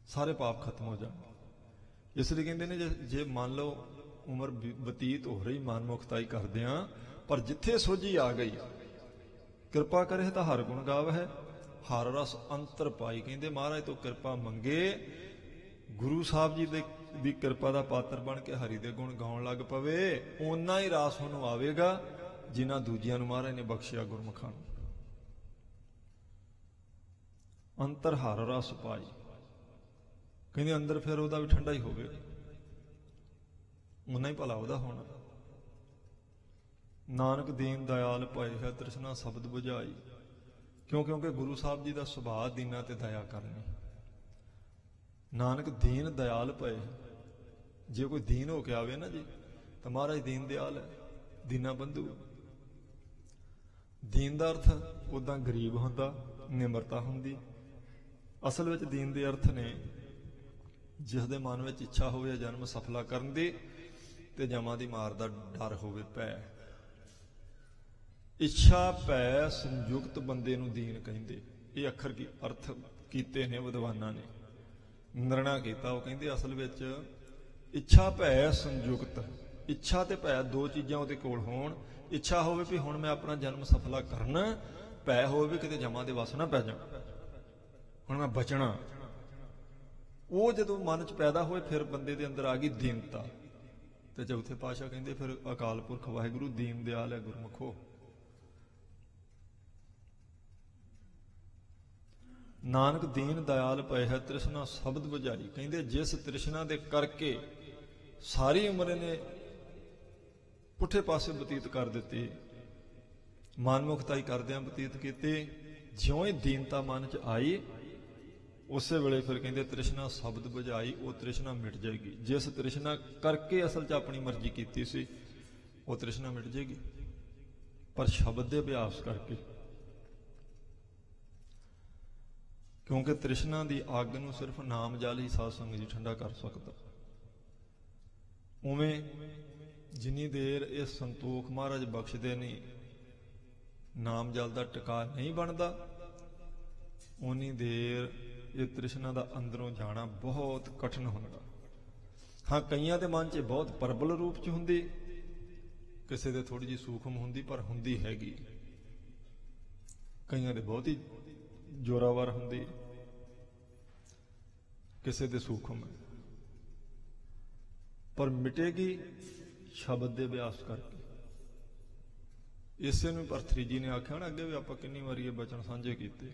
ਸਾਰੇ ਪਾਪ ਖਤਮ ਹੋ ਜਾਣਗੇ। ਇਸ ਲਈ ਕਹਿੰਦੇ ਨੇ ਜੇ ਮੰਨ ਲਓ ਉਮਰ ਬਤੀਤ ਹੋ ਰਹੀ ਮਨਮੁਖਤਾਈ ਕਰਦਿਆਂ, ਪਰ ਜਿੱਥੇ ਸੋਝੀ ਆ ਗਈ, ਕਿਰਪਾ ਕਰੇ ਤਾਂ ਹਰ ਗੁਣ ਗਾਵਹਿ, ਹਰ ਰਸ ਅੰਤਰ ਪਾਈ। ਕਹਿੰਦੇ ਮਹਾਰਾਜ ਤੋਂ ਕਿਰਪਾ ਮੰਗੇ, ਗੁਰੂ ਸਾਹਿਬ ਜੀ ਦੀ ਕਿਰਪਾ ਦਾ ਪਾਤਰ ਬਣ ਕੇ ਹਰੀ ਦੇ ਗੁਣ ਗਾਉਣ ਲੱਗ ਪਵੇ, ਓਨਾ ਹੀ ਰਾਸ ਉਹਨੂੰ ਆਵੇਗਾ ਜਿਨ੍ਹਾਂ ਦੂਜਿਆਂ ਨੂੰ ਮਹਾਰਾਜ ਨੇ ਬਖਸ਼ਿਆ ਗੁਰਮੁਖਾਂ ਨੂੰ। ਅੰਤਰ ਹਰ ਰਸ ਪਾਈ, ਕਹਿੰਦੇ ਅੰਦਰ ਫਿਰ ਉਹਦਾ ਵੀ ਠੰਡਾ ਹੀ ਹੋਵੇਗਾ, ਓਨਾ ਹੀ ਭਲਾ ਉਹਦਾ ਹੋਣਾ। ਨਾਨਕ ਦੀਨ ਦਇਆਲ ਭਏ ਹੈ, ਤ੍ਰਿਸ਼ਨਾ ਸ਼ਬਦ ਬੁਝਾਈ। ਕਿਉਂਕਿ ਗੁਰੂ ਸਾਹਿਬ ਜੀ ਦਾ ਸੁਭਾਅ ਦੀਨਾਂ ਤੇ ਦਇਆ ਕਰਨੀ। ਨਾਨਕ ਦੀਨ ਦਇਆਲ ਭਏ, ਜੇ ਕੋਈ ਦੀਨ ਹੋ ਕੇ ਆਵੇ ਨਾ ਜੀ ਤਾਂ ਮਹਾਰਾਜ ਦੀਨ ਦਿਆਲ ਹੈ, ਦੀਨਾ ਬੰਧੂ। ਦੀਨ ਦਾ ਅਰਥ ਉਦਾਂ ਗਰੀਬ ਹੁੰਦਾ, ਨਿਮਰਤਾ ਹੁੰਦੀ। ਅਸਲ ਵਿੱਚ ਦੀਨ ਦੇ ਅਰਥ ਨੇ ਜਿਸ ਦੇ ਮਨ ਵਿੱਚ ਇੱਛਾ ਹੋਵੇ ਜਨਮ ਸਫਲਾ ਕਰਨ ਦੀ ਤੇ ਜਮਾਂ ਦੀ ਮਾਰ ਦਾ ਡਰ ਹੋਵੇ, ਭੈ। ਇੱਛਾ ਭੈ ਸੰਯੁਕਤ ਬੰਦੇ ਨੂੰ ਦੀਨ ਕਹਿੰਦੇ। ਇਹ ਅੱਖਰ ਕੀ ਅਰਥ ਕੀਤੇ ਨੇ ਵਿਦਵਾਨਾਂ ਨੇ, ਨਿਰਣਾ ਕੀਤਾ। ਉਹ ਕਹਿੰਦੇ ਅਸਲ ਵਿੱਚ ਇੱਛਾ ਭੈ ਸੰਯੁਕਤ, ਇੱਛਾ ਤੇ ਭੈ ਦੋ ਚੀਜ਼ਾਂ ਉਹਦੇ ਕੋਲ ਹੋਣ। ਇੱਛਾ ਹੋਵੇ ਵੀ ਹੁਣ ਮੈਂ ਆਪਣਾ ਜਨਮ ਸਫਲਾ ਕਰਨਾ, ਭੈ ਹੋਵੇ ਵੀ ਕਿਤੇ ਜਮਾਂ ਦੇ ਵਸ ਨਾ ਪੈ ਜਾ, ਹੁਣ ਮੈਂ ਬਚਣਾ। ਉਹ ਜਦੋਂ ਮਨ 'ਚ ਪੈਦਾ ਹੋਏ ਫਿਰ ਬੰਦੇ ਦੇ ਅੰਦਰ ਆ ਗਈ ਦੀਨਤਾ। ਤੇ ਚੌਥੇ ਪਾਤਸ਼ਾਹ ਕਹਿੰਦੇ ਫਿਰ ਅਕਾਲ ਪੁਰਖ ਵਾਹਿਗੁਰੂ ਦੀਨ ਦਿਆਲ ਹੈ ਗੁਰਮੁਖੋ। ਨਾਨਕ ਦੀਨ ਦਇਆਲ ਪਏ ਹੈ, ਤ੍ਰਿਸ਼ਨਾ ਸ਼ਬਦ ਬੁਝਾਈ। ਕਹਿੰਦੇ ਜਿਸ ਤ੍ਰਿਸ਼ਨਾ ਦੇ ਕਰਕੇ ਸਾਰੀ ਉਮਰ ਨੇ ਪੁੱਠੇ ਪਾਸੇ ਬਤੀਤ ਕਰ ਦਿੱਤੀ, ਮਨਮੁਖਤਾਈ ਕਰਦਿਆਂ ਬਤੀਤ ਕੀਤੀ, ਜਿਉਂ ਹੀ ਦੀਨਤਾ ਮਨ 'ਚ ਆਈ ਉਸੇ ਵੇਲੇ ਫਿਰ ਕਹਿੰਦੇ ਤ੍ਰਿਸ਼ਨਾ ਸ਼ਬਦ ਬੁਝਾਈ, ਉਹ ਤ੍ਰਿਸ਼ਨਾ ਮਿਟ ਜਾਏਗੀ। ਜਿਸ ਤ੍ਰਿਸ਼ਨਾ ਕਰਕੇ ਅਸਲ 'ਚ ਆਪਣੀ ਮਰਜ਼ੀ ਕੀਤੀ ਸੀ ਉਹ ਤ੍ਰਿਸ਼ਨਾ ਮਿਟ ਜਾਏਗੀ, ਪਰ ਸ਼ਬਦ ਦੇ ਅਭਿਆਸ ਕਰਕੇ। ਕਿਉਂਕਿ ਤ੍ਰਿਸ਼ਨਾ ਦੀ ਅੱਗ ਨੂੰ ਸਿਰਫ ਨਾਮ ਜਲ ਹੀ ਸਾਧ ਸੰਗਤ ਜੀ ਠੰਡਾ ਕਰ ਸਕਦਾ। ਉਵੇਂ ਜਿੰਨੀ ਦੇਰ ਇਹ ਸੰਤੋਖ ਮਹਾਰਾਜ ਬਖਸ਼ਦੇ ਨਹੀਂ, ਨਾਮ ਜਲ ਦਾ ਟਿਕਾ ਨਹੀਂ ਬਣਦਾ, ਉਨੀ ਦੇਰ ਇਹ ਤ੍ਰਿਸ਼ਨਾ ਦਾ ਅੰਦਰੋਂ ਜਾਣਾ ਬਹੁਤ ਕਠਿਨ ਹੁੰਦਾ। ਹਾਂ, ਕਈਆਂ ਦੇ ਮਨ 'ਚ ਬਹੁਤ ਪ੍ਰਬਲ ਰੂਪ 'ਚ ਹੁੰਦੀ, ਕਿਸੇ ਦੇ ਥੋੜੀ ਜਿਹੀ ਸੂਖਮ ਹੁੰਦੀ, ਪਰ ਹੁੰਦੀ ਹੈਗੀ। ਕਈਆਂ ਦੇ ਬਹੁਤ ਹੀ ਜ਼ੋਰਾਵਰ ਹੁੰਦੀ, ਕਿਸੇ ਦੇ ਸੂਖਮ ਹੈ, ਪਰ ਮਿਟੇਗੀ ਸ਼ਬਦ ਦੇ ਅਭਿਆਸ ਕਰਕੇ। ਇਸੇ ਨੂੰ ਭਰਤਰੀ ਜੀ ਨੇ ਆਖਿਆ ਨਾ, ਅੱਗੇ ਵੀ ਆਪਾਂ ਕਿੰਨੀ ਵਾਰੀ ਇਹ ਬਚਨ ਸਾਂਝੇ ਕੀਤੇ।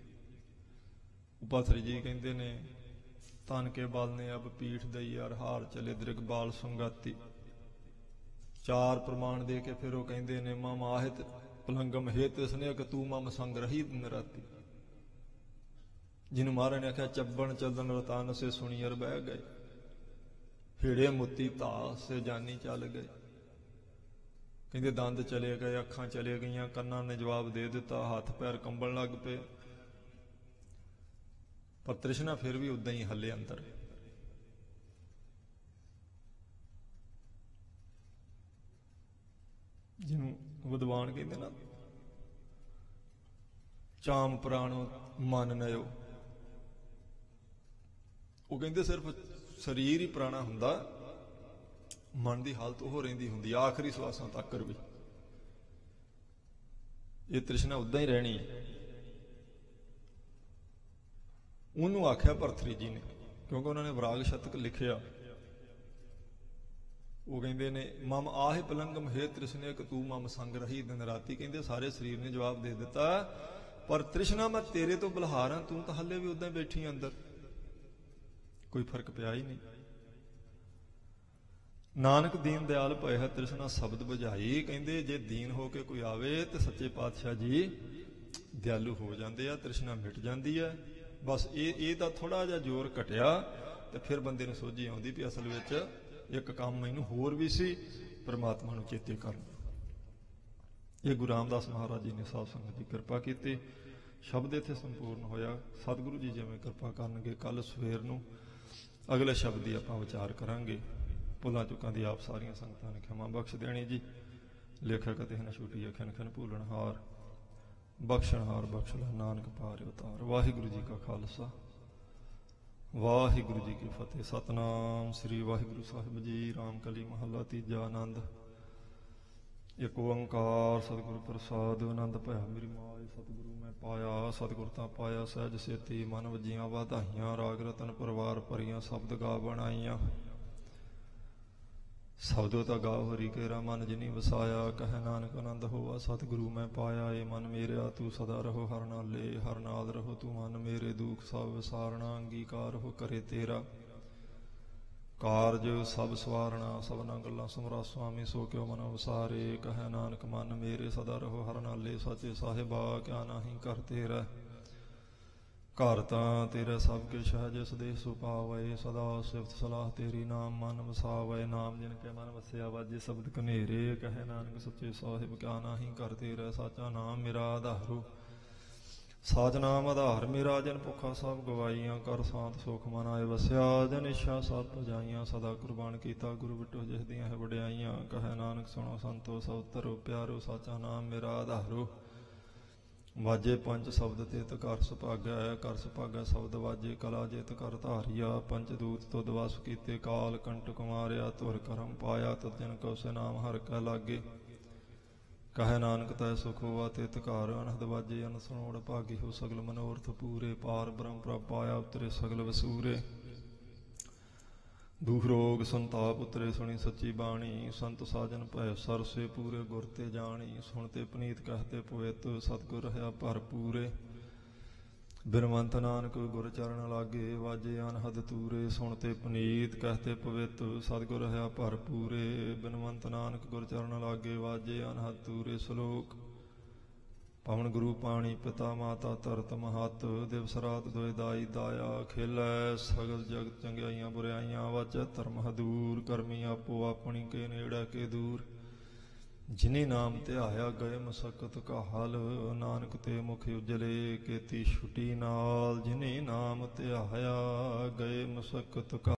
ਭਰਤਰੀ ਜੀ ਕਹਿੰਦੇ ਨੇ, ਤਨ ਕੇ ਬਲ ਨੇ ਅਬ ਪੀਠ ਦਈ ਅਰ ਹਾਰ ਚਲੇ ਦ੍ਰਿਗਬਾਲ ਸੰਗਾਤੀ। ਚਾਰ ਪ੍ਰਮਾਣ ਦੇ ਕੇ ਫਿਰ ਉਹ ਕਹਿੰਦੇ ਨੇ, ਮਮ ਆਹਿਤ ਪਲੰਗਮ ਹੇਤ ਸਨੇਕ ਤੂੰ ਮਮ ਸੰਗ ਰਹੀ ਦਿਨ ਰਾਤੀ। ਜਿਹਨੂੰ ਮਹਾਰਾਜ ਨੇ ਆਖਿਆ ਚੱਬਣ ਚੱਲਣ ਰਤਨ ਸੇ ਸੁਣੀ ਅਰ ਬਹਿ ਗਏ, ਹੀੜੇ ਮੋਤੀ ਧਾ ਸੇ ਜਾਨੀ ਚੱਲ ਗਏ। ਕਹਿੰਦੇ ਦੰਦ ਚਲੇ ਗਏ, ਅੱਖਾਂ ਚਲੇ ਗਈਆਂ, ਕੰਨਾਂ ਨੇ ਜਵਾਬ ਦੇ ਦਿੱਤਾ, ਹੱਥ ਪੈਰ ਕੰਬਣ ਲੱਗ ਪਏ, ਪਰ ਤ੍ਰਿਸ਼ਨਾ ਫਿਰ ਵੀ ਉਦਾਂ ਹੀ ਹੱਲੇ ਅੰਦਰ। ਜਿਹਨੂੰ ਵਿਦਵਾਨ ਕਹਿੰਦੇ ਨਾ, ਚਾਮ ਪ੍ਰਾਣੋ ਮਨ ਨਯੋ, ਉਹ ਕਹਿੰਦੇ ਸਿਰਫ ਸਰੀਰ ਹੀ ਪੁਰਾਣਾ ਹੁੰਦਾ, ਮਨ ਦੀ ਹਾਲਤ ਉਹ ਰਹਿੰਦੀ ਹੁੰਦੀ ਆਖਰੀ ਸਵਾਸਾਂ ਤੱਕ ਵੀ। ਇਹ ਤ੍ਰਿਸ਼ਨਾ ਉਦਾਂ ਹੀ ਰਹਿਣੀ ਹੈ। ਉਹਨੂੰ ਆਖਿਆ ਭਰਤਰੀ ਜੀ ਨੇ, ਕਿਉਂਕਿ ਉਹਨਾਂ ਨੇ ਵਿਰਾਗ ਸ਼ਤਕ ਲਿਖਿਆ। ਉਹ ਕਹਿੰਦੇ ਨੇ, ਮਮ ਆਹਿ ਪਲੰਗਮ ਹੇ ਤ੍ਰਿਸ਼ਨੇਕ ਤੂੰ ਮਮ ਸੰਗ ਰਹੀ ਦਿਨ ਰਾਤੀ। ਕਹਿੰਦੇ ਸਾਰੇ ਸਰੀਰ ਨੇ ਜਵਾਬ ਦੇ ਦਿੱਤਾ, ਪਰ ਤ੍ਰਿਸ਼ਨਾ ਮੈਂ ਤੇਰੇ ਤੋਂ ਬਲਹਾਰ ਹਾਂ, ਤੂੰ ਤਾਂ ਹੱਲੇ ਵੀ ਉਦਾਂ ਹੀ ਬੈਠੀ ਅੰਦਰ, ਕੋਈ ਫਰਕ ਪਿਆ ਹੀ ਨਹੀਂ। ਨਾਨਕ ਦੀਨ ਦਿਆਲ ਭਏ ਹੈ ਤ੍ਰਿਸ਼ਨਾ ਸ਼ਬਦ ਬੁਝਾਈ। ਕਹਿੰਦੇ ਜੇ ਦੀਨ ਹੋ ਕੇ ਕੋਈ ਆਵੇ ਤੇ ਸੱਚੇ ਪਾਤਸ਼ਾਹ ਜੀ ਦਿਆਲੂ ਹੋ ਜਾਂਦੇ ਆ, ਤ੍ਰਿਸ਼ਨਾ ਮਿਟ ਜਾਂਦੀ ਹੈ। ਬਸ ਇਹ ਤਾਂ ਥੋੜਾ ਜਿਹਾ ਜ਼ੋਰ ਘਟਿਆ ਤੇ ਫਿਰ ਬੰਦੇ ਨੂੰ ਸੋਝੀ ਆਉਂਦੀ ਵੀ ਅਸਲ ਵਿੱਚ ਇੱਕ ਕੰਮ ਮੈਨੂੰ ਹੋਰ ਵੀ ਸੀ, ਪਰਮਾਤਮਾ ਨੂੰ ਚੇਤੇ ਕਰਨ। ਇਹ ਗੁਰੂ ਰਾਮਦਾਸ ਮਹਾਰਾਜ ਜੀ ਨੇ ਸਾਧ ਸੰਗਤ ਦੀ ਕਿਰਪਾ ਕੀਤੀ। ਸ਼ਬਦ ਇੱਥੇ ਸੰਪੂਰਨ ਹੋਇਆ। ਸਤਿਗੁਰੂ ਜੀ ਜਿਵੇਂ ਕਿਰਪਾ ਕਰਨਗੇ, ਕੱਲ ਸਵੇਰ ਨੂੰ ਅਗਲੇ ਸ਼ਬਦ ਦੀ ਆਪਾਂ ਵਿਚਾਰ ਕਰਾਂਗੇ। ਭੁੱਲਾਂ ਚੁੱਕਾਂ ਦੀ ਆਪ ਸਾਰੀਆਂ ਸੰਗਤਾਂ ਨੇ ਖਿਮਾ ਬਖਸ਼ ਦੇਣੀ ਜੀ। ਲੇਖਕ ਅਤੇ ਹਨ ਛੁੱਟੀ ਖਿਨ ਖਿਨ ਭੂਲਣਹਾਰ, ਬਖਸ਼ਣਹਾਰ ਬਖਸ਼ ਲੈ ਨਾਨਕ ਪਾਰਿ ਉਤਾਰ। ਵਾਹਿਗੁਰੂ ਜੀ ਕਾ ਖਾਲਸਾ, ਵਾਹਿਗੁਰੂ ਜੀ ਕੀ ਫਤਿਹ। ਸਤਨਾਮ ਸ੍ਰੀ ਵਾਹਿਗੁਰੂ ਸਾਹਿਬ ਜੀ। ਰਾਮ ਕਲੀ ਮਹੱਲਾ ਤੀਜਾ। ਆਨੰਦ ਇੱਕ ਓੰਕਾਰ ਸਤਿਗੁਰ ਪ੍ਰਸਾਦਿ। ਆਨੰਦ ਭਇਆ ਮੇਰੀ ਮਾਏ, ਸਤਿਗੁਰੂ ਮੈਂ ਪਾਇਆ, ਸਤਿਗੁਰ ਤਾਂ ਪਾਇਆ ਸਹਿਜ ਸੇਤੀ। ਮਨ ਵੱਜੀਆਂ ਵਧਾਈਆਂ, ਰਾਗ ਰਤਨ ਪਰਿਵਾਰ ਭਰੀਆਂ, ਸ਼ਬਦ ਗਾ ਬਣਾਈਆਂ। ਸ਼ਬਦੋ ਤਾਂ ਗਾਓ ਹਰੀ ਕੇਰਾ, ਮਨ ਜਿਨੀ ਵਸਾਇਆ। ਕਹਿ ਨਾਨਕ ਆਨੰਦ ਹੋਆ ਸਤਿਗੁਰੂ ਮੈਂ ਪਾਇਆ। ਏ ਮਨ ਮੇਰਿਆ ਤੂੰ ਸਦਾ ਰਹੋ ਹਰ ਨਾਲੇ, ਹਰ ਨਾਲ ਰਹੋ ਤੂੰ ਮਨ ਮੇਰੇ। ਦੁਖ ਸਭ ਵਿਸਾਰਣਾ, ਅੰਗੀਕਾਰ ਹੋ ਕਰੇ ਤੇਰਾ। ਕਾਰਜ ਸਭ ਸਵਾਰਣਾ, ਸਭਨਾ ਗੱਲਾਂ ਸਮਰਾ ਸੁਆਮੀ। ਸੋ ਕਿਉ ਮਨ ਵਸਾਰੇ, ਕਹਿ ਨਾਨਕ ਮਨ ਮੇਰੇ ਸਦਾ ਰਹੋ ਹਰ ਨਾਲੇ। ਸੱਚੇ ਸਾਹਿਬਾ ਕਿਆ ਨਾਹੀ ਘਰ ਤੇਰਾ, ਘਰ ਤਾਂ ਤੇਰਾ ਸਭ ਕਿਛ ਹੈ। ਜਿਸ ਦੇਹ ਸੁਪਾਵੇ, ਸਦਾ ਸਿਫਤ ਸਲਾਹ ਤੇਰੀ। ਨਾਮ ਮਨ ਵਸਾਵੇ, ਨਾਮ ਜਿਨ ਕੇ ਮਨ ਵਸਿਆ। ਵਾਜੇ ਸ਼ਬਦ ਕਨੇਰੇ, ਕਹਿ ਨਾਨਕ ਸੱਚੇ ਸਾਹਿਬ ਕਿਆ ਨਾਹੀ ਘਰ ਤੇਰਾ। ਸਾਚਾ ਨਾਮ ਮੇਰਾ ਆਧਾਰੋ, ਸਾਚ ਨਾਮ ਆਧਾਰ ਮੇਰਾ। ਜਨ ਭੁੱਖਾ ਸਭ ਗਵਾਈਆਂ, ਕਰ ਸਾਂਤ ਸੁਖ ਮਨ ਆਏ ਵਸਿਆ। ਜਨ ਇੱਛਾ ਸਭ ਭਜਾਈਆਂ, ਸਦਾ ਕੁਰਬਾਨ ਕੀਤਾ ਗੁਰੂ ਬਿਟੋ ਜਿਸ ਦੀਆਂ ਹੈ ਵਡਿਆਈਆਂ। ਕਹਿ ਨਾਨਕ ਸੁਣੋ ਸੰਤੋ ਸਭ ਤਰੋ ਪਿਆਰੋ, ਸਾਚਾ ਨਾਮ ਮੇਰਾ ਆਧਾਰੋ। ਵਾਜੇ ਪੰਜ ਸ਼ਬਦ ਤਿਤ ਘਰ ਸੁਭਾਗਿਆ, ਕਰ ਸੁਭਾਗਿਆ ਸ਼ਬਦ ਵਾਜੇ। ਕਲਾ ਜਿਤ ਕਰ ਧਾਰਿਆ, ਪੰਚ ਦੂਤ ਤੁਧ ਵਸ ਕੀਤੇ। ਕਾਲ ਕੰਟਕ ਮਾਰਿਆ, ਧੁਰ ਕਰਮ ਪਾਇਆ। ਤਦ ਜਨ ਕਉ ਸੇ ਨਾਮ ਹਰਿ ਕੈ ਲਾਗੇ। ਕਹਿ ਨਾਨਕ ਤੈ ਸੁਖ ਹੋਆ ਤਿਤ ਘਰ। ਅਨਹਦ ਵਾਜੇ ਅਨ ਸੁਣੋੜ ਭਾਗੀ, ਹੋ ਸਗਲ ਮਨੋਰਥ ਪੂਰੇ। ਪਾਰ ਬ੍ਰਹਮ ਪ੍ਰਭ ਪਾਇਆ, ਉਤਰੇ ਸਗਲ ਵਸੂਰੇ। ਦੁਖ ਰੋਗ ਸੰਤਾਪ ਉਤਰੇ, ਸੁਣੀ ਸੱਚੀ ਬਾਣੀ। ਸੰਤ ਸਾਜਨ ਭੈ ਸਰਸੇ, ਪੂਰੇ ਗੁਰ ਤੇ ਜਾਣੀ। ਸੁਣਤੇ ਪਨੀਤ ਕਹਤੇ ਪਵਿੱਤ, ਸਤਿਗੁਰ ਰਹਾ ਭਰਪੂਰੇ। ਬਿਨਵੰਤ ਨਾਨਕ ਗੁਰ ਚਰਨ ਲਾਗੇ, ਵਾਜੇ ਅਨਹਦ ਤੂਰੇ। ਸੁਣਤੇ ਪਨੀਤ ਕਹਤੇ ਪਵਿੱਤ, ਸਤਿਗੁਰ ਰਹਾ ਭਰਪੂਰੇ। ਬਿਨਵੰਤ ਨਾਨਕ ਗੁਰ ਚਰਨ ਲਾਗੇ, ਵਾਜੇ ਅਨਹਦ ਤੂਰੇ। ਸ਼ਲੋਕ ਪਵਨ ਗੁਰੂ ਪਾਣੀ ਪਿਤਾ ਮਾਤਾ ਤਰਤ ਮਹਤ ਦਿਵਸ ਰਾਤ ਦੋਇ ਦਾਈ ਦਾਇਆ ਖੇਲੈ ਸਗਲ ਜਗਤ ਚੰਗਿਆਈਆਂ ਬੁਰਾਈਆਂ ਵਾਚੈ ਧਰਮ ਹਦੂਰ ਕਰਮੀ ਆਪੋ ਆਪਣੀ ਕੇ ਨੇੜੇ ਕੇ ਦੂਰ ਜਿਨੇ ਨਾਮ ਧਿਆਇਆ ਗਏ ਮਸਕਤ ਕਾ ਹਲ ਨਾਨਕ ਤੇ ਮੁਖ ਉਜਲੇ ਕੀਤੀ ਛੁਟੀ ਨਾਲ ਜਿਨੇ ਨਾਮ ਧਿਆਇਆ ਗਏ ਮਸਕਤ ਕਾ